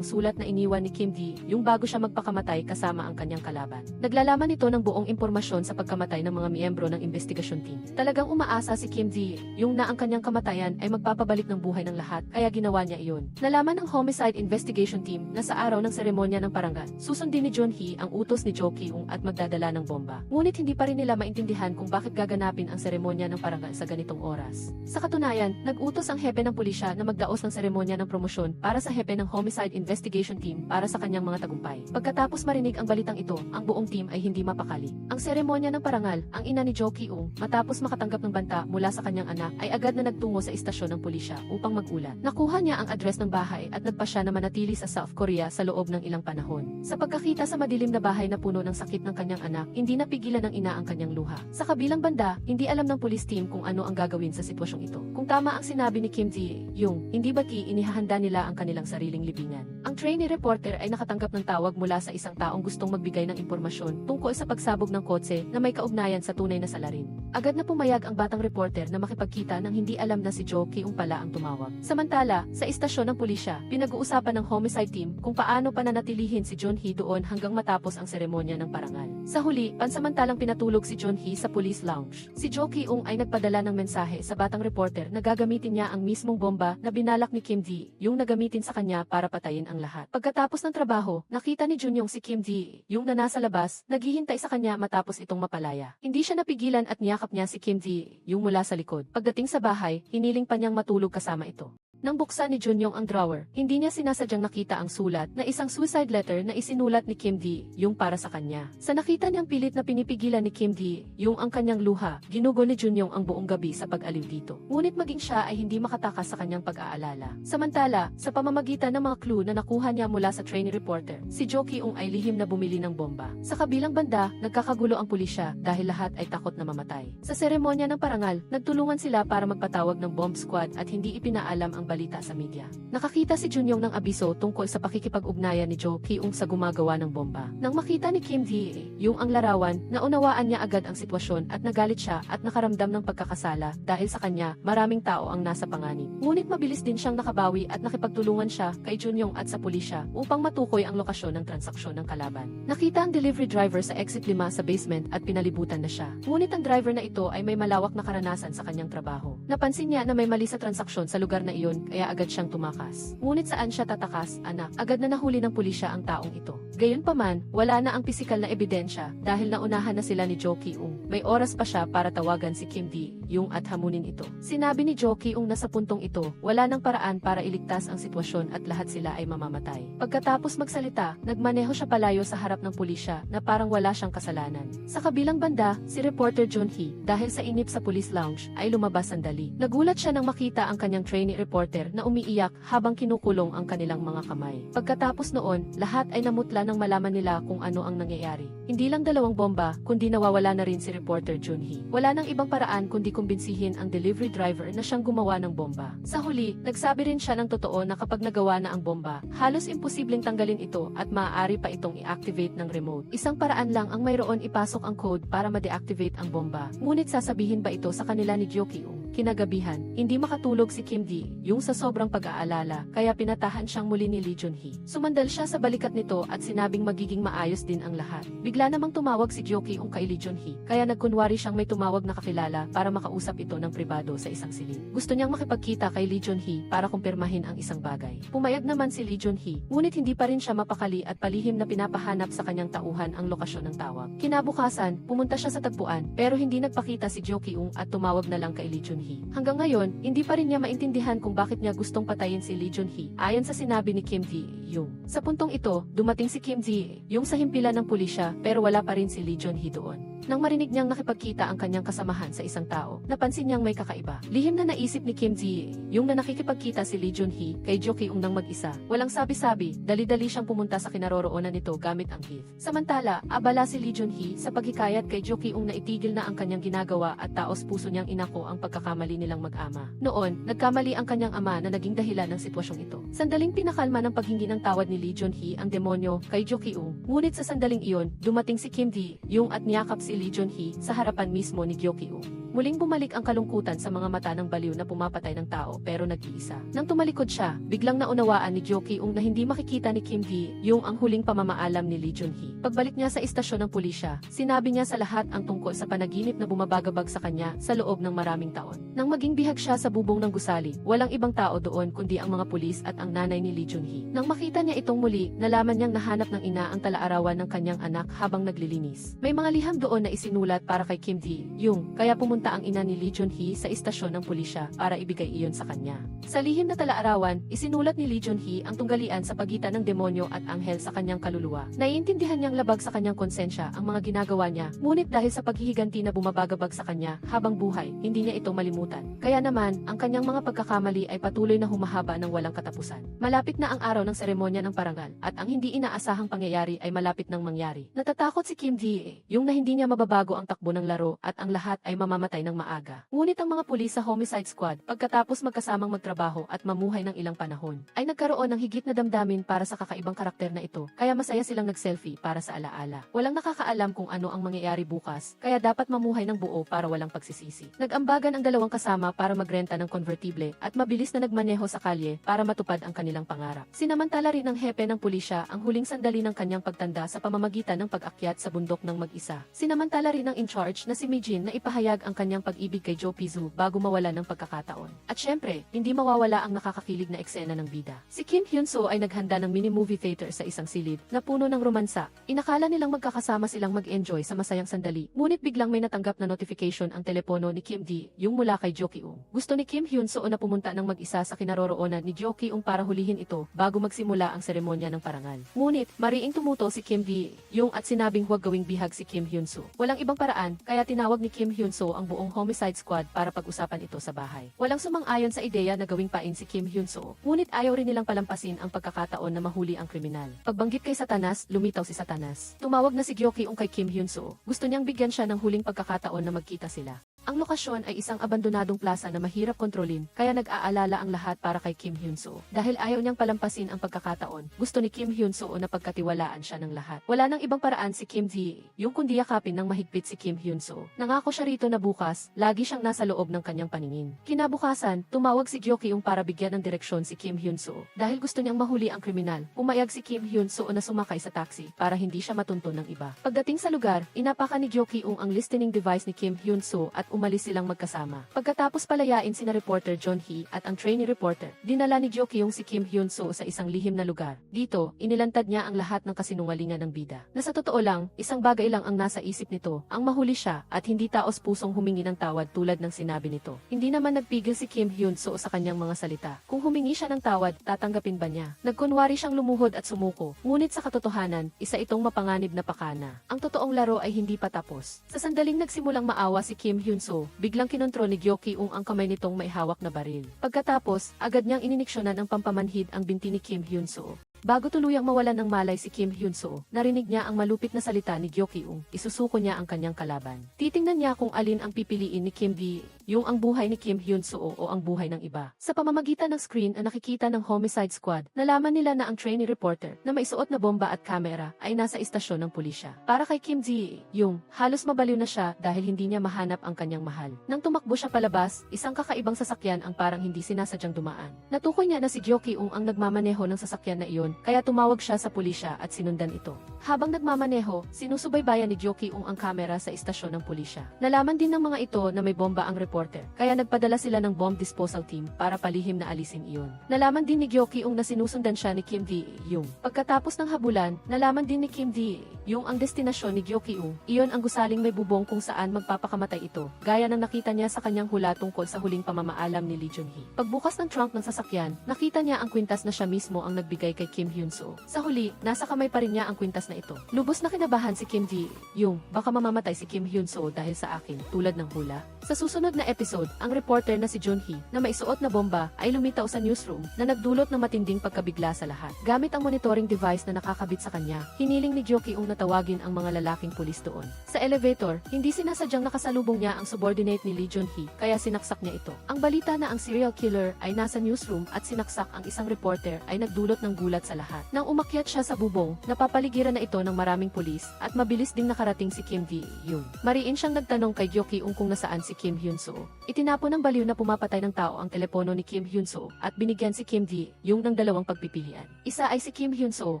sulat na iniwan ni Kim Ji-young bago siya magpakamatay kasama ang kanyang kalaban. Naglalaman ito ng buong impormasyon sa pagkamatay ng mga miyembro ng investigasyon team. Talagang umaasa si Kim Ji-young na ang kanyang kamatayan ay magpapabalik ng buhay ng lahat, kaya ginawa niya iyon. Nalaman ng Homicide Investigation Team na sa araw ng seremonya ng parangal, susundin ni Junhee ang utos ni Jo Ki-young at magdadala ng bomba. Ngunit hindi pa rin nila maintindihan kung bakit gaganapin ang seremonya ng parangal sa ganitong oras. Sa katunayan, Nag-utos ang hepe ng pulisya na magdaos ng seremonya ng promosyon para sa hepe ng Homicide Investigation Team para sa kanyang mga tagumpay. Pagkatapos marinig ang balitang ito, ang buong team ay hindi mapakali. Ang seremonya ng parangal, ang ina ni Jo Ki-ung, matapos makatanggap ng banta mula sa kanyang anak, ay agad na nagtungo sa istasyon ng pulisya upang magulat. Nakuha niya ang address ng bahay at nagpa siya na manatili sa South Korea sa loob ng ilang panahon. Sa pagkakita sa madilim na bahay na puno ng sakit ng kanyang anak, hindi napigilan ng ina ang kanyang luha. Sa kabilang banda, hindi alam ng police team kung ano ang gagawin sa sitwasyong ito. Kung tama ang sinabi ni Kim Ji-young, hindi bati inihahanda nila ang kanilang sariling libingan. Ang trainee reporter ay nakatanggap ng tawag mula sa isang taong gustong magbigay ng impormasyon tungkol sa pagsabog ng kotse na may kaugnayan sa tunay na salarin. Agad na pumayag ang batang reporter na makipagkita nang hindi alam na si Jo Ki-ung pala ang tumawag. Samantala, sa istasyon ng pulisya, pinag-uusapan ng homicide team kung paano pananatilihin si Junhee doon hanggang matapos ang seremonya ng parangal. Sa huli, pansamantalang pinatulog si Junhee sa police lounge. Si Jo Ki-ung ay nagpadala ng mensahe sa batang reporter na gagamitin niya ang mismong bomba na binalak ni Kim Ji-young na gamitin sa kanya para patayin ang lahat. Pagkatapos ng trabaho, nakita ni Junyoung si Kim Ji-young na nasa labas, naghihintay sa kanya matapos itong mapalaya. Hindi siya napigilan at niyakap niya si Kim Ji-young mula sa likod. Pagdating sa bahay, hiniling pa niyang matulog kasama ito. Nang buksan ni Junyoung ang drawer, hindi niya sinasadyang nakita ang sulat na isang suicide letter na isinulat ni Kim Ji-young para sa kanya. Sa nakita niyang pilit na pinipigilan ni Kim Ji-young ang kanyang luha, ginugol ni Junyoung ang buong gabi sa pag-aliw dito. Ngunit maging siya ay hindi makatakas sa kanyang pag-aalala. Samantala, sa pamamagitan ng mga clue na nakuha niya mula sa trainee reporter, si Jo Ki-ung ay lihim na bumili ng bomba. Sa kabilang banda, nagkakagulo ang pulisya dahil lahat ay takot na mamatay. Sa seremonya ng parangal, nagtulungan sila para magpatawag ng bomb squad at hindi ipinaalam ang balita sa media. Nakakita si Junyoung ng abiso tungkol sa pakikipag-ugnayan ni Jo Ki-ung sa gumagawa ng bomba. Nang makita ni Kim Ji-young ang larawan, naunawaan niya agad ang sitwasyon at nagalit siya at nakaramdam ng pagkakasala dahil sa kanya, maraming tao ang nasa panganib. Ngunit mabilis din siyang nakabawi at nakipagtulungan siya kay Junyoung at sa pulisya upang matukoy ang lokasyon ng transaksyon ng kalaban. Nakita ang delivery driver sa exit 5 sa basement at pinalibutan na siya. Ngunit ang driver na ito ay may malawak na karanasan sa kanyang trabaho. Napansin niya na may mali sa transaksyon sa lugar na iyon kaya agad siyang tumakas. Ngunit saan siya tatakas, anak? Agad na nahuli ng pulisya ang taong ito. Gayunpaman, wala na ang pisikal na ebidensya dahil naunahan na sila ni Jo Ki-ung. May oras pa siya para tawagan si Kim Ji-young at hamunin ito. Sinabi ni Jo Ki-ung na sa puntong ito, wala nang paraan para iligtas ang sitwasyon at lahat sila ay mamamatay. Pagkatapos magsalita, nagmaneho siya palayo sa harap ng pulisya na parang wala siyang kasalanan. Sa kabilang banda, si reporter Junhee, dahil sa inip sa police lounge, ay lumabas sandali. Nagulat siya nang makita ang kanyang trainee reporter na umiiyak habang kinukulong ang kanilang mga kamay. Pagkatapos noon, lahat ay namutla nang malaman nila kung ano ang nangyayari. Hindi lang 2 bomba, kundi nawawala na rin si reporter Junhee. Wala nang ibang paraan kundi kumbinsihin ang delivery driver na siyang gumawa ng bomba. Sa huli, nagsabi rin siya ng totoo na kapag nagawa na ang bomba, halos imposibleng tanggalin ito at maaari pa itong i-activate ng remote. Isang paraan lang ang mayroon ipasok ang code para ma-deactivate ang bomba. Ngunit sasabihin ba ito sa kanila ni Jo Ki-ung? Kinagabihan, hindi makatulog si Kim Ji-young sa sobrang pag-aalala, kaya pinatahan siyang muli ni Lee Junhee. Sumandal siya sa balikat nito at sinabing magiging maayos din ang lahat. Bigla namang tumawag si Jo Ki-ung kay Lee Junhee, kaya nagkunwari siyang may tumawag na kakilala para makausap ito ng pribado sa isang silid. Gusto niyang makipagkita kay Lee Junhee para kumpirmahin ang isang bagay. Pumayag naman si Lee Junhee, ngunit hindi pa rin siya mapakali at palihim na pinapahanap sa kanyang tauhan ang lokasyon ng tawag. Kinabukasan, pumunta siya sa tagpuan, pero hindi nagpakita si Jo Ki-ung at tumawag na lang kay Lee Junhee. Hanggang ngayon, hindi pa rin niya maintindihan kung bakit niya gustong patayin si Lee Junhee, ayon sa sinabi ni Kim Ji-young. Sa puntong ito, dumating si Kim Ji-young sa himpilan ng pulisya pero wala pa rin si Lee Junhee doon. Nang marinig niyang nakipagkita ang kanyang kasamahan sa isang tao, napansin niyang may kakaiba. Lihim na naisip ni Kim Ji-young na nakikipagkita si Lee Junhee kay Jo Ki-ung nang mag-isa. Walang sabi-sabi, dali-dali siyang pumunta sa kinaroroonan nito gamit ang jeep. Samantala, abala si Lee Junhee sa paghikayat kay Jo Ki-ung na itigil na ang kanyang ginagawa at taos puso niyang inako ang pagkakamali nilang mag-ama. Noon, nagkamali ang kanyang ama na naging dahilan ng sitwasyong ito. Sandaling pinakalma ng paghingi ng tawad ni Lee Junhee ang demonyo kay Jo Ki-ung. Ngunit sa sandaling iyon, dumating si Kim Ji-young at niyakap si Lee Junhee sa harapan mismo ni Jo Ki-ung. Muling bumalik ang kalungkutan sa mga mata ng baliw na pumapatay ng tao pero nag-iisa. Nang tumalikod siya, biglang naunawaan ni Jo Ki-ung na hindi makikita ni Kim Ji-young ang huling pamamaalam ni Lee Junhee. Pagbalik niya sa istasyon ng pulisya, sinabi niya sa lahat ang tungkol sa panaginip na bumabagabag sa kanya sa loob ng maraming taon. Nang maging bihag siya sa bubong ng gusali, walang ibang tao doon kundi ang mga pulis at ang nanay ni Lee Junhee. Nang makita niya itong muli, nalaman niyang nahanap ng ina ang talaarawan ng kanyang anak habang naglilinis. May mga liham doon na isinulat para kay Kim Ji-young, kaya pumunta pumunta ang ina ni Lee Jun-hee sa istasyon ng pulisya para ibigay iyon sa kanya. Sa lihim na talaarawan, isinulat ni Lee Jun-hee ang tunggalian sa pagitan ng demonyo at anghel sa kanyang kaluluwa. Naiintindihan niyang labag sa kanyang konsensya ang mga ginagawa niya, ngunit dahil sa paghihiganti na bumabagabag sa kanya habang buhay, hindi niya ito malimutan. Kaya naman, ang kanyang mga pagkakamali ay patuloy na humahaba ng walang katapusan. Malapit na ang araw ng seremonya ng parangal, at ang hindi inaasahang pangyayari ay malapit nang mangyari. Natatakot si Kim Ji-e, yung na hindi niya mababago ang takbo ng laro at ang lahat ay mamamatay ng maaga. Ngunit ang mga pulis sa Homicide Squad, pagkatapos magkasamang magtrabaho at mamuhay ng ilang panahon, ay nagkaroon ng higit na damdamin para sa kakaibang karakter na ito, kaya masaya silang nag-selfie para sa alaala. Walang nakakaalam kung ano ang mangyayari bukas, kaya dapat mamuhay ng buo para walang pagsisisi. Nag-ambagan ang dalawang kasama para magrenta ng konvertible at mabilis na nagmaneho sa kalye para matupad ang kanilang pangarap. Sinamantala rin ng hepe ng pulisya ang huling sandali ng kanyang pagtanda sa pamamagitan ng pag-akyat sa bundok ng mag-isa. Sinamantala rin ng in-charge na si Mi-jin na ipahayag ang kanyang pag-ibig kay Jo Pizu bago mawala ng pagkakataon. At syempre, hindi mawawala ang nakakakilig na eksena ng bida. Si Kim Hyun-soo ay naghanda ng mini-movie theater sa isang silid na puno ng romansa. Inakala nilang magkakasama silang mag-enjoy sa masayang sandali, ngunit biglang may natanggap na notification ang telepono ni Kim Ji, yung mula kay Jo Ki-ung. Gusto ni Kim Hyun-soo na pumunta ng mag-isa sa kinaroroonan ni Jo Ki-ung para hulihin ito bago magsimula ang seremonya ng parangal. Ngunit, mariing tumuto si Kim Ji-yung at sinabing huwag gawing bihag si Kim Hyun-soo. Walang ibang paraan, kaya tinawag ni Kim Hyun-soo ang buong Homicide Squad para pag-usapan ito sa bahay. Walang sumang-ayon sa ideya na gawing pain si Kim Hyun-soo, ngunit ayaw rin nilang palampasin ang pagkakataon na mahuli ang kriminal. Pagbanggit kay Satanas, lumitaw si Satanas. Tumawag na si Gyo Ki-ung kay Kim Hyun-soo. Gusto niyang bigyan siya ng huling pagkakataon na magkita sila. Ang lokasyon ay isang abandonadong plaza na mahirap kontrolin, kaya nag-aalala ang lahat para kay Kim Hyun-soo. Dahil ayaw niyang palampasin ang pagkakataon, gusto ni Kim Hyun-soo na pagkatiwalaan siya ng lahat. Wala nang ibang paraan si Kim Ji, yung kundi yakapin ng mahigpit si Kim Hyun-soo. Nangako siya rito na bukas, lagi siyang nasa loob ng kanyang paningin. Kinabukasan, tumawag si Gyo Ki-ung para bigyan ng direksyon si Kim Hyun-soo. Dahil gusto niyang mahuli ang kriminal, pumayag si Kim Hyun-soo na sumakay sa taxi para hindi siya matuntun ng iba. Pagdating sa lugar, inapaka ni Gyo Ki-ung ang listening device ni Kim Hyun-soo at umalis silang magkasama. Pagkatapos palayain sina reporter John Hee at ang trainee reporter, dinala ni Jo Ki-ung si Kim Hyun-soo sa isang lihim na lugar. Dito, inilantad niya ang lahat ng kasinungalingan ng bida. Na sa totoo lang, isang bagay lang ang nasa isip nito, ang mahuli siya at hindi taos pusong humingi ng tawad tulad ng sinabi nito. Hindi naman nagpigil si Kim Hyun-soo sa kanyang mga salita. Kung humingi siya ng tawad, tatanggapin ba niya? Nagkunwari siyang lumuhod at sumuko, ngunit sa katotohanan, isa itong mapanganib na pakana. Ang totoong laro ay hindi pa tapos. Sa sandaling nagsimulang maawa si Kim Hyun-soo, biglang kinontrol ni Gyo Ki-ung ang kamay nitong may hawak na baril. Pagkatapos, agad niyang ininiksyonan ng pampamanhid ang binti ni Kim Hyun-soo. Bago tuluyang mawalan ng malay si Kim Hyun-soo, narinig niya ang malupit na salita ni Gyo Ki-ung. Isusuko niya ang kanyang kalaban. Titingnan niya kung alin ang pipiliin ni Kim Ji, yung ang buhay ni Kim Hyun-soo o ang buhay ng iba. Sa pamamagitan ng screen na nakikita ng Homicide Squad, nalaman nila na ang trainee reporter na may suot na bomba at kamera ay nasa istasyon ng pulisya. Para kay Kim Ji, yung halos mabaliw na siya dahil hindi niya mahanap ang kanyang mahal. Nang tumakbo siya palabas, isang kakaibang sasakyan ang parang hindi sinasadyang dumaan. Natukoy niya na si Gyo Ki-ung ang nagmamaneho ng sasakyan na iyon, kaya tumawag siya sa pulisya at sinundan ito. Habang nagmamaneho, sinusubaybayan ni Gyo Ki-ung ang kamera sa istasyon ng pulisya. Nalaman din ng mga ito na may bomba ang reporter, kaya nagpadala sila ng bomb disposal team para palihim na alisin iyon. Nalaman din ni Gyo Ki-ung na sinusundan siya ni Kim Ji-yung. Pagkatapos ng habulan, nalaman din ni Kim Ji-yung ang destinasyon ni Gyo Ki-ung. Iyon ang gusaling may bubong kung saan magpapakamatay ito, gaya ng nakita niya sa kanyang hula tungkol sa huling pamamaalam ni Lee Jun-hee. Pagbukas ng trunk ng sasakyan, nakita niya ang kwintas na siya mismo ang nagbigay kay Kim Hyun-soo. Sa huli, nasa kamay pa rin niya ang kwintas na ito. Lubos na kinabahan si Kim Ji-yung, baka mamamatay si Kim Hyun-soo dahil sa akin, tulad ng hula. Sa susunod na episode, ang reporter na si Jun-hee, na may suot na bomba, ay lumitaw sa newsroom na nagdulot ng matinding pagkabigla sa lahat. Gamit ang monitoring device na nakakabit sa kanya, hiniling ni Gyo Ki-ung na tawagin ang mga lalaking pulis doon. Sa elevator, hindi sinasadyang nakasalubong niya ang subordinate ni Lee Jun-hee, kaya sinaksak niya ito. Ang balita na ang serial killer ay nasa newsroom at sinaksak ang isang reporter ay nagdulot ng gulat sa lahat. Nang umakyat siya sa bubong, napapaligiran na ito ng maraming pulis at mabilis ding nakarating si Kim Ji-yung. Mariin siyang nagtanong kay Gyo Ki-ung kung nasaan si Kim Hyun-soo. Itinapon ng baliw na pumapatay ng tao ang telepono ni Kim Hyun-soo at binigyan si Kim Ji-yung ng dalawang pagpipilian. Isa ay si Kim Hyun-soo,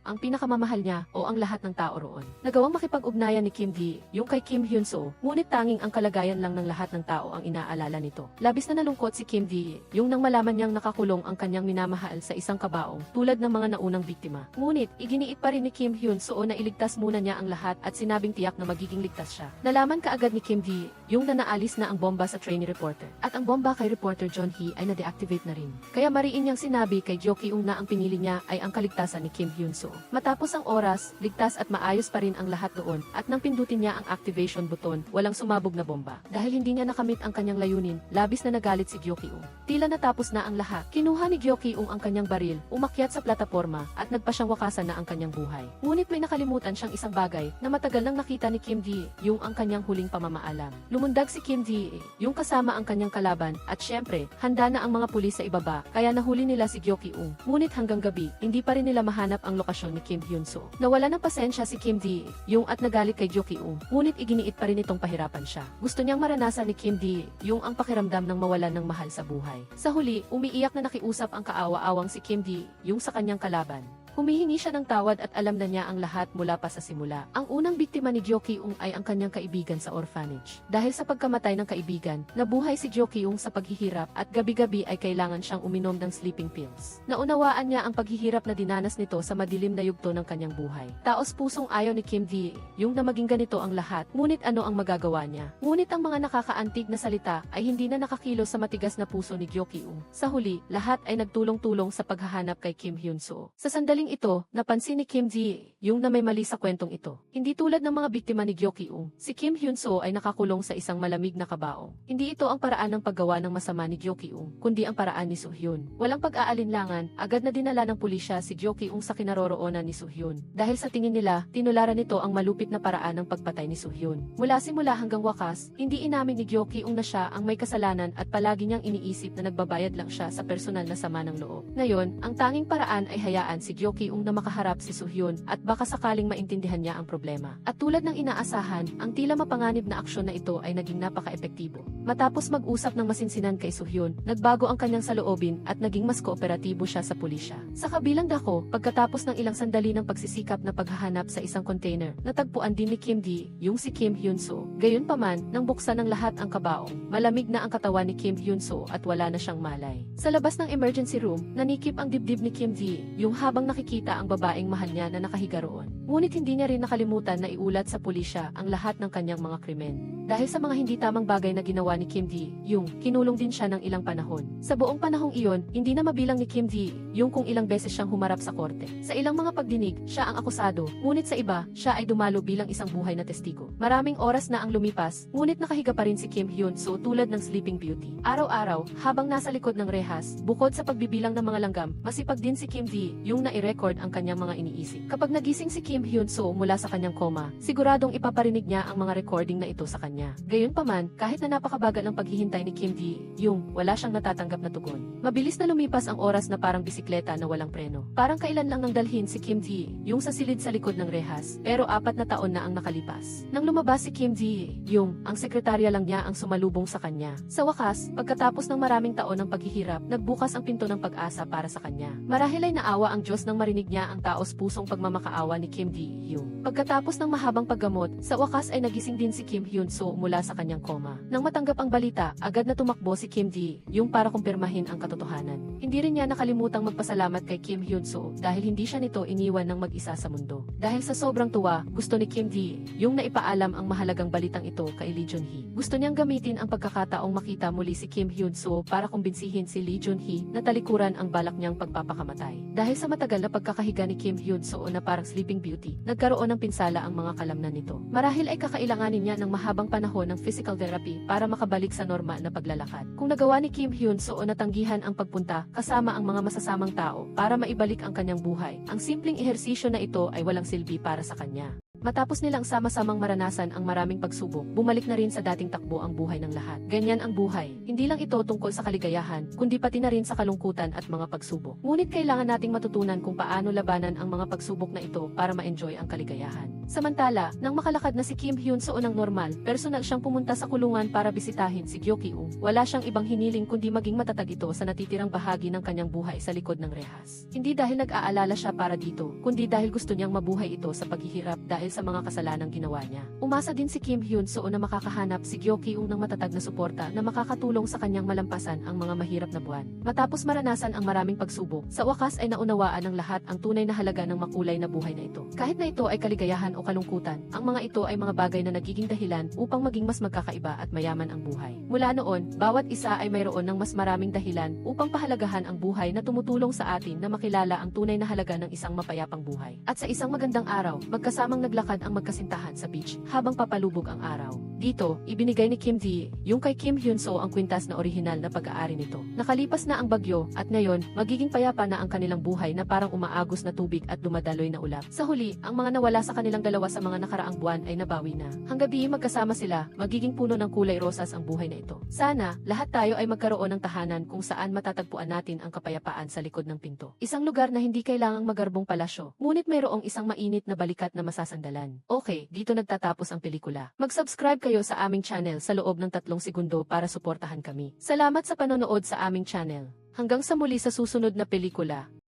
ang pinakamamahal niya o ang lahat ng tao roon. Nagawang makipag-ugnayan ni Kim Ji-yung kay Kim Hyun-soo, ngunit tanging ang kalagayan lang ng lahat ng tao ang inaalala nito. Labis na nalungkot si Kim Ji-yung nang malaman niyang nakakulong ang kanyang minamahal sa isang kabaong tulad ng mga nauna unang biktima. Ngunit, iginiit pa rin ni Kim Hyun-soo na iligtas muna niya ang lahat at sinabing tiyak na magiging ligtas siya. Nalaman kaagad ni Kim Ji yung nanaalis na ang bomba sa trainee reporter. At ang bomba kay reporter John Hee ay na-deactivate na rin. Kaya mariin niyang sinabi kay Jo Ki-ung na ang pinili niya ay ang kaligtasan ni Kim Hyun-soo. Matapos ang oras, ligtas at maayos pa rin ang lahat doon at nang pindutin niya ang activation button, walang sumabog na bomba. Dahil hindi niya nakamit ang kanyang layunin, labis na nagalit si Jo Ki-ung. Tila natapos na ang lahat. Kinuha ni Jo Ki-ung ang kanyang baril, umakyat sa plataporma at nagpa siyang wakasan na ang kanyang buhay. Ngunit may nakalimutan siyang isang bagay na matagal nang nakita ni Kim Ji, yung ang kanyang huling pamamaalam. Lumundag si Kim Ji, yung kasama ang kanyang kalaban at syempre, handa na ang mga pulis sa ibaba kaya nahuli nila si Jo Ki-ung. Ngunit hanggang gabi, hindi pa rin nila mahanap ang lokasyon ni Kim Hyun-soo. Nawala ng pasensya si Kim Ji, yung at nagalit kay Jo Ki-ung. Ngunit iginiit pa rin itong pahirapan siya. Gusto niyang maranasan ni Kim Ji, yung ang pakiramdam ng mawalan ng mahal sa buhay. Sa huli, umiiyak na nakiusap ang kaawa-awang si Kim Ji, yung sa kanyang kalaban. Humihingi siya ng tawad at alam na niya ang lahat mula pa sa simula. Ang unang biktima ni Jo Ki-ung ay ang kanyang kaibigan sa orphanage. Dahil sa pagkamatay ng kaibigan, nabuhay si Jo Ki-ung sa paghihirap at gabi-gabi ay kailangan siyang uminom ng sleeping pills. Naunawaan niya ang paghihirap na dinanas nito sa madilim na yugto ng kanyang buhay. Taos pusong ayaw ni Kim Ji, yung na maging ganito ang lahat, ngunit ano ang magagawa niya? Ngunit ang mga nakakaantig na salita ay hindi na nakakilos sa matigas na puso ni Jo Ki-ung. Sa huli, lahat ay nagtulong-tulong sa paghahanap kay Kim Hyun-soo. Sa sandaling ito, napansin ni Kim Ji, yung na may mali sa kwentong ito. Hindi tulad ng mga biktima ni Jo Ki-ung, si Kim Hyun-soo ay nakakulong sa isang malamig na kabaong. Hindi ito ang paraan ng paggawa ng masama ni Jo Ki-ung, kundi ang paraan ni Soo-hyun. Walang pag-aalinlangan, agad na dinala ng pulisya si Jo Ki-ung sa kinaroroonan ni Soo-hyun. Dahil sa tingin nila, tinularan nito ang malupit na paraan ng pagpatay ni Soo-hyun. Mula simula hanggang wakas, hindi inamin ni Jo Ki-ung na siya ang may kasalanan at palagi niyang iniisip na nagbabayad lang siya sa personal na sama ng loob. Ngayon, ang tanging paraan ay hayaan si Jo Ki-ung na makaharap si Soo-hyun at baka sakaling maintindihan niya ang problema. At tulad ng inaasahan, ang tila mapanganib na aksyon na ito ay naging napaka-epektibo. Matapos mag-usap ng masinsinan kay Soo-hyun, nagbago ang kanyang saloobin at naging mas kooperatibo siya sa pulisya. Sa kabilang dako, pagkatapos ng ilang sandali ng pagsisikap na paghahanap sa isang container, natagpuan din ni Kim Ji, yung si Kim Hyun-soo. Gayunpaman, nang buksan ng lahat ang kabaong, malamig na ang katawan ni Kim Hyun-soo at wala na siyang malay. Sa labas ng emergency room, nanikip ang dibdib ni Kim Ji, yung habang nakikita ang babaeng mahal niya na nakahiga roon. Ngunit hindi niya rin nakalimutan na iulat sa pulisya ang lahat ng kanyang mga krimen. Dahil sa mga hindi tamang bagay na ginawa ni Kim Ji, yung kinulong din siya ng ilang panahon. Sa buong panahong iyon, hindi na mabilang ni Kim Ji yung kung ilang beses siyang humarap sa korte. Sa ilang mga pagdinig, siya ang akusado, ngunit sa iba, siya ay dumalo bilang isang buhay na testigo. Maraming oras na ang lumipas, ngunit nakahiga pa rin si Kim Hyun-soo tulad ng Sleeping Beauty. Araw-araw, habang nasa likod ng rehas, bukod sa pagbibilang ng mga langgam, masipag din si Kim Ji yung na-i-record ang kanyang mga iniisip. Kapag nagising si Kim Hyun-soo mula sa kanyang koma, siguradong ipaparinig niya ang mga recording na ito sa kanya. Gayunpaman, kahit na napakabagal ng paghihintay ni Kim Ji, yung wala siyang natatanggap na tugon. Mabilis na lumipas ang oras na parang bisikleta na walang preno. Parang kailan lang nang dalhin si Kim Ji, yung sa silid sa likod ng rehas, pero 4 na taon na ang nakalipas. Nang lumabas si Kim Ji, yung ang sekretarya lang niya ang sumalubong sa kanya. Sa wakas, pagkatapos ng maraming taon ng paghihirap, nagbukas ang pinto ng pag-asa para sa kanya. Marahil ay naawa ang Diyos nang marinig niya ang taos pusong pagmamakaawa ni Kim Ji-hyun. Pagkatapos ng mahabang paggamot, sa wakas ay nagising din si Kim Hyun-soo mula sa kanyang koma. Nang matanggap ang balita, agad na tumakbo si Kim Ji, yung para kumpirmahin ang katotohanan. Hindi rin niya nakalimutang magpasalamat kay Kim Hyun-soo dahil hindi siya nito iniwan ng mag-isa sa mundo. Dahil sa sobrang tuwa, gusto ni Kim Ji, yung naipaalam ang mahalagang balitang ito kay Lee Jun-hee. Gusto niyang gamitin ang pagkakataong makita muli si Kim Hyun-soo para kumbinsihin si Lee Jun-hee na talikuran ang balak niyang pagpapakamatay. Dahil sa matagal na pagkakahiga ni Kim Hyun-soo na parang Sleeping Beauty, nagkaroon ng pinsala ang mga kalamnan nito. Marahil ay kakailanganin niya ng mahabang panahon ng physical therapy para makabalik sa normal na paglalakad. Kung nagawa ni Kim Hyun-soo na tanggihan ang pagpunta kasama ang mga masasamang tao para maibalik ang kanyang buhay, ang simpleng ehersisyo na ito ay walang silbi para sa kanya. Matapos nilang sama-samang maranasan ang maraming pagsubok, bumalik na rin sa dating takbo ang buhay ng lahat. Ganyan ang buhay. Hindi lang ito tungkol sa kaligayahan, kundi pati na rin sa kalungkutan at mga pagsubok. Ngunit kailangan nating matutunan kung paano labanan ang mga pagsubok na ito para ma-enjoy ang kaligayahan. Samantala, nang makalakad na si Kim Hyun-soo ng normal, personal siyang pumunta sa kulungan para bisitahin si Gyo Ki-ung. Wala siyang ibang hiniling kundi maging matatag ito sa natitirang bahagi ng kanyang buhay sa likod ng rehas. Hindi dahil nag-aalala siya para dito, kundi dahil gusto niyang mabuhay ito sa paghihirap dahil sa mga kasalanang ginawa niya. Umasa din si Kim Hyun-soo na makakahanap si Gyo Ki-ung ng matatag na suporta na makakatulong sa kanyang malampasan ang mga mahirap na buwan. Matapos maranasan ang maraming pagsubok, sa wakas ay naunawaan ng lahat ang tunay na halaga ng makulay na buhay na ito. Kahit na ito ay kaligayahan o kalungkutan, ang mga ito ay mga bagay na nagiging dahilan upang maging mas magkakaiba at mayaman ang buhay. Mula noon, bawat isa ay mayroon ng mas maraming dahilan upang pahalagahan ang buhay na tumutulong sa atin na makilala ang tunay na halaga ng isang mapayapang buhay. At sa isang magandang araw, magkasamang naglakad ang magkasintahan sa beach habang papalubog ang araw. Dito, ibinigay ni Kim Ji, yung kay Kim Hyun-soo ang kwintas na orihinal na pag-aari nito. Nakalipas na ang bagyo at ngayon, magiging payapa na ang kanilang buhay na parang umaagos na tubig at dumadaloy na ulap. Sa huli, ang mga nawala sa kanilang dalawa sa mga nakaraang buwan ay nabawi na. Hanggang gabi magkasama sila, magiging puno ng kulay rosas ang buhay na ito. Sana, lahat tayo ay magkaroon ng tahanan kung saan matatagpuan natin ang kapayapaan sa likod ng pinto. Isang lugar na hindi kailangang magarbong palasyo, ngunit mayroong isang mainit na balikat na masasandalan. Okay, dito nagtatapos ang pelikula. Mag-subscribe kayo sa aming channel sa loob ng 3 segundo para suportahan kami. Salamat sa panonood sa aming channel. Hanggang sa muli sa susunod na pelikula.